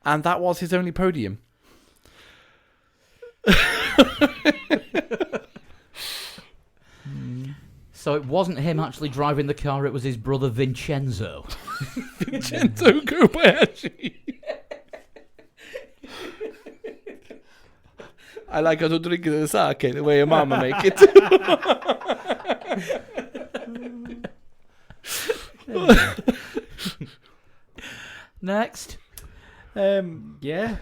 And that was his only podium. So it wasn't him actually driving the car, it was his brother Vincenzo. Vincenzo Kobayashi. I like how to drink the sake the way your mama make it. Next. Yeah.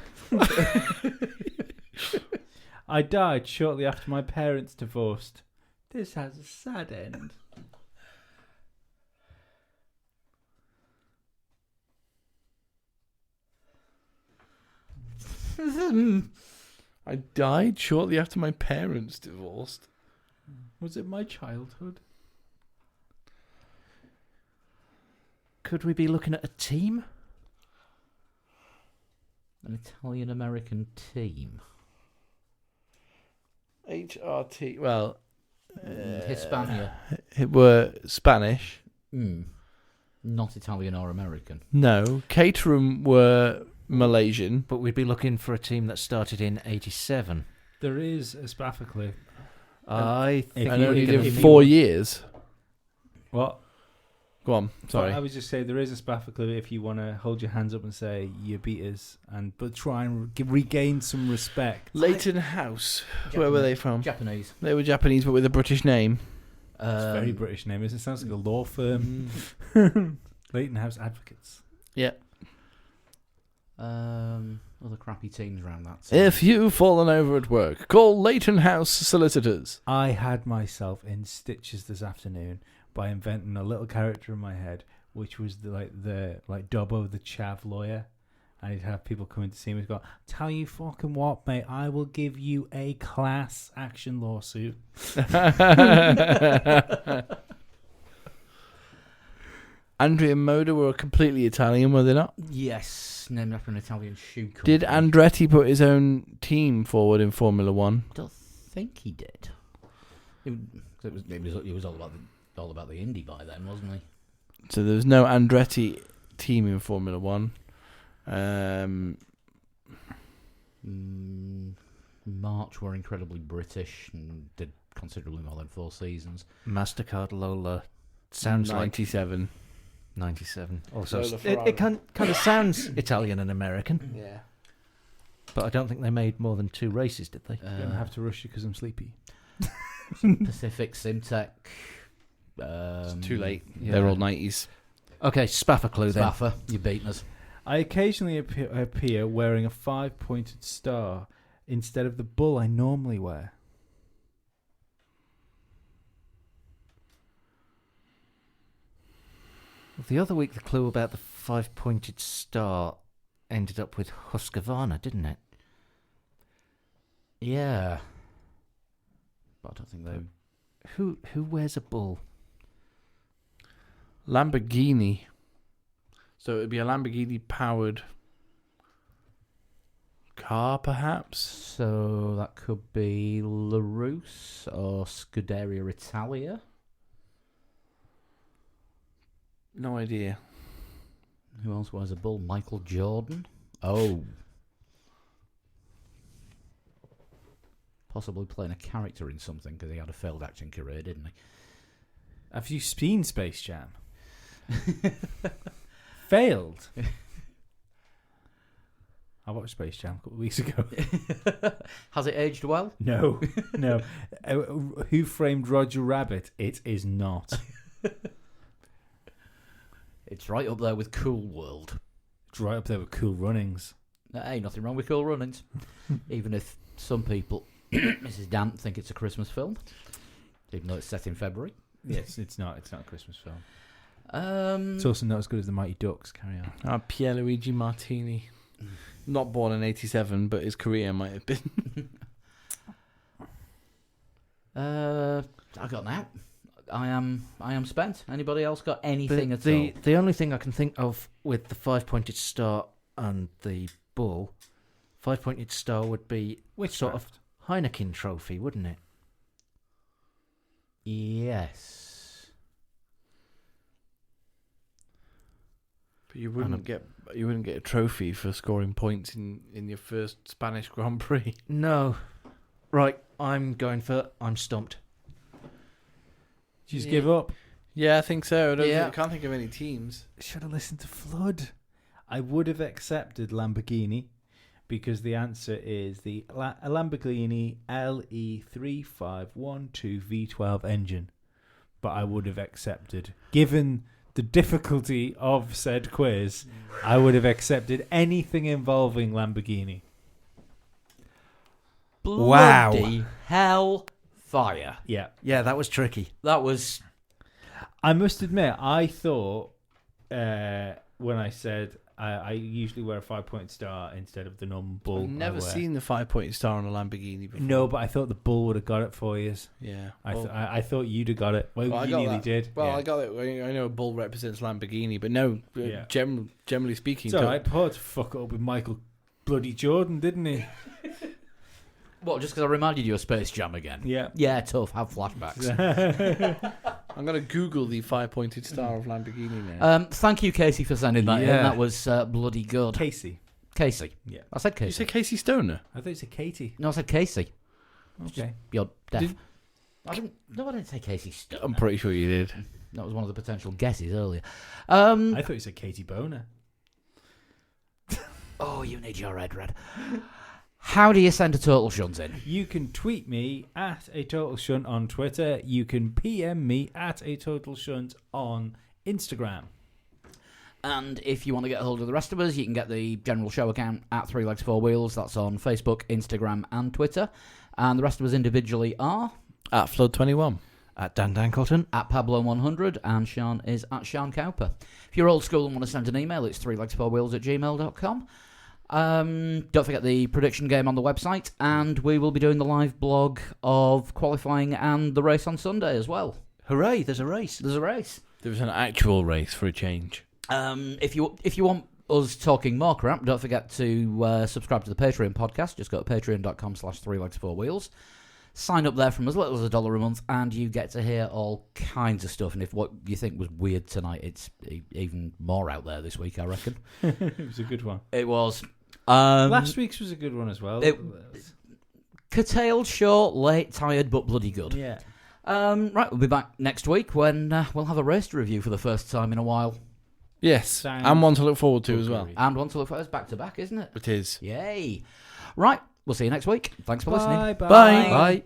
I died shortly after my parents divorced. This has a sad end. I died shortly after my parents divorced. Was it my childhood? Could we be looking at a team? An Italian-American team. HRT. Well, Hispania. it were Spanish. Not Italian or American. No. Caterham were Malaysian. But we'd be looking for a team that started in 87. There is a Spaffer clue. I think And only we're did gonna be- 4 years. What? Go on. Sorry. I was just saying there is a Spaffer clue if you want to hold your hands up and say you beat us, but try and regain some respect. Leighton House. Where were they from? Japanese. They were Japanese, but with a British name. It's a very British name, isn't it? Sounds like a law firm. Leighton House Advocates. Yeah. Other crappy teams around that. If you've fallen over at work, call Leighton House Solicitors. I had myself in stitches this afternoon by inventing a little character in my head, which was the Dobbo the chav lawyer, and he'd have people come in to see me and go, "Tell you fucking what, mate, I will give you a class action lawsuit." Andrea Moda were completely Italian, were they not? Yes, named after an Italian shoe company. Did Andretti put his own team forward in Formula One? I don't think he did. It was all about the Indy by then, wasn't he? So there was no Andretti team in Formula One. March were incredibly British and did considerably more than 4 seasons. MasterCard Lola sounds like 97. 97. Also, Lola it Ferrari. kind of sounds Italian and American, Yeah. but I don't think they made more than 2 races, did they? I'm gonna have to rush you because I'm sleepy. Pacific, Simtech. It's too late. Yeah. They're all 90s. Okay, Spaffer clue then. Spaffer, you've beaten us. I occasionally appear wearing a 5-pointed star instead of the bull I normally wear. The other week, the clue about the 5-pointed star ended up with Husqvarna, didn't it? Yeah. But I don't think they... Who wears a bull? Lamborghini. So it would be a Lamborghini powered car, perhaps? So that could be LaRousse or Scuderia Italia. No idea. Who else wears a bull? Michael Jordan? Oh. Possibly playing a character in something because he had a failed acting career, didn't he? Have you seen Space Jam? Failed. I watched Space Jam a couple of weeks ago. Has it aged well? No, no. Who Framed Roger Rabbit? It is not. It's right up there with Cool World. It's right up there with Cool Runnings. There ain't nothing wrong with Cool Runnings. Even if some people, Mrs. Dant, think it's a Christmas film. Even though it's set in February. Yes, it's not. It's not a Christmas film. Um, It's also not as good as the Mighty Ducks. Carry on. Pierluigi Martini. Not born in 87, but his career might have been. I got an out. I am spent. Anybody else got anything at all? The only thing I can think of with the 5-pointed star and the bull, 5-pointed star would be sort of Heineken trophy, wouldn't it? Yes. But you wouldn't get a trophy for scoring points in your first Spanish Grand Prix. No. Right, I'm stumped. Did you just give up? Yeah, I think so. Yeah. I can't think of any teams. Should have listened to Flood. I would have accepted Lamborghini because the answer is the Lamborghini LE3512 V12 engine. But I would have accepted, given the difficulty of said quiz, I would have accepted anything involving Lamborghini. Bloody hell fire. Yeah. Yeah, that was tricky. That was... I must admit, I thought when I said I usually wear a 5-point star instead of the normal bull. I've never seen the 5-pointed star on a Lamborghini before. No, but I thought the bull would have got it for you. Yeah. I thought you'd have got it. Well, I you got nearly that. did. Well, yeah. I got it. I know a bull represents Lamborghini, but no, Yeah. generally speaking. So I put to fuck it up with Michael bloody Jordan, didn't he? What, just because I reminded you of Space Jam again? Yeah. Yeah, tough. Have flashbacks. I'm going to Google the 5-pointed star of Lamborghini now. Thank you, Casey, for sending that in. Yeah. That was bloody good. Casey. Casey. Yeah. I said Did you Casey. say Casey Stoner? I thought you said Katie. No, I said Casey. Okay. You're deaf. Did- I didn't say Casey Stone. I'm pretty sure you did. That was one of the potential guesses earlier. I thought you said Katie Boner. Oh, you need your head red. How do you send a total shunt in? You can tweet me at a total shunt on Twitter. You can PM me at a total shunt on Instagram. And if you want to get a hold of the rest of us, you can get the general show account at 3 Legs 4 Wheels. That's on Facebook, Instagram, and Twitter. And the rest of us individually are At Flood21. At Dan Dankleton. at Pablo100, and Sean is at Sean Cowper. If you're old school and want to send an email, it's 3legs4wheels@gmail.com. Don't forget the prediction game on the website, and we will be doing the live blog of qualifying and the race on Sunday as well. Hooray, there's a race. There's a race. There was an actual race for a change. If you want us talking more crap, don't forget to subscribe to the Patreon podcast. Just go to patreon.com/3legs4wheels. Sign up there from as little as $1 a month, and you get to hear all kinds of stuff. And if what you think was weird tonight, it's even more out there this week, I reckon. It was a good one. It was. Last week's was a good one as well. Curtailed, short, late, tired, but bloody good. Yeah. Right, we'll be back next week when we'll have a race to review for the first time in a while. Yes, Sound and one to look forward to as well. buggery. And one to look for us back to back, isn't it? It is. Yay. Right, we'll see you next week. Thanks for listening. Bye. Bye. Bye.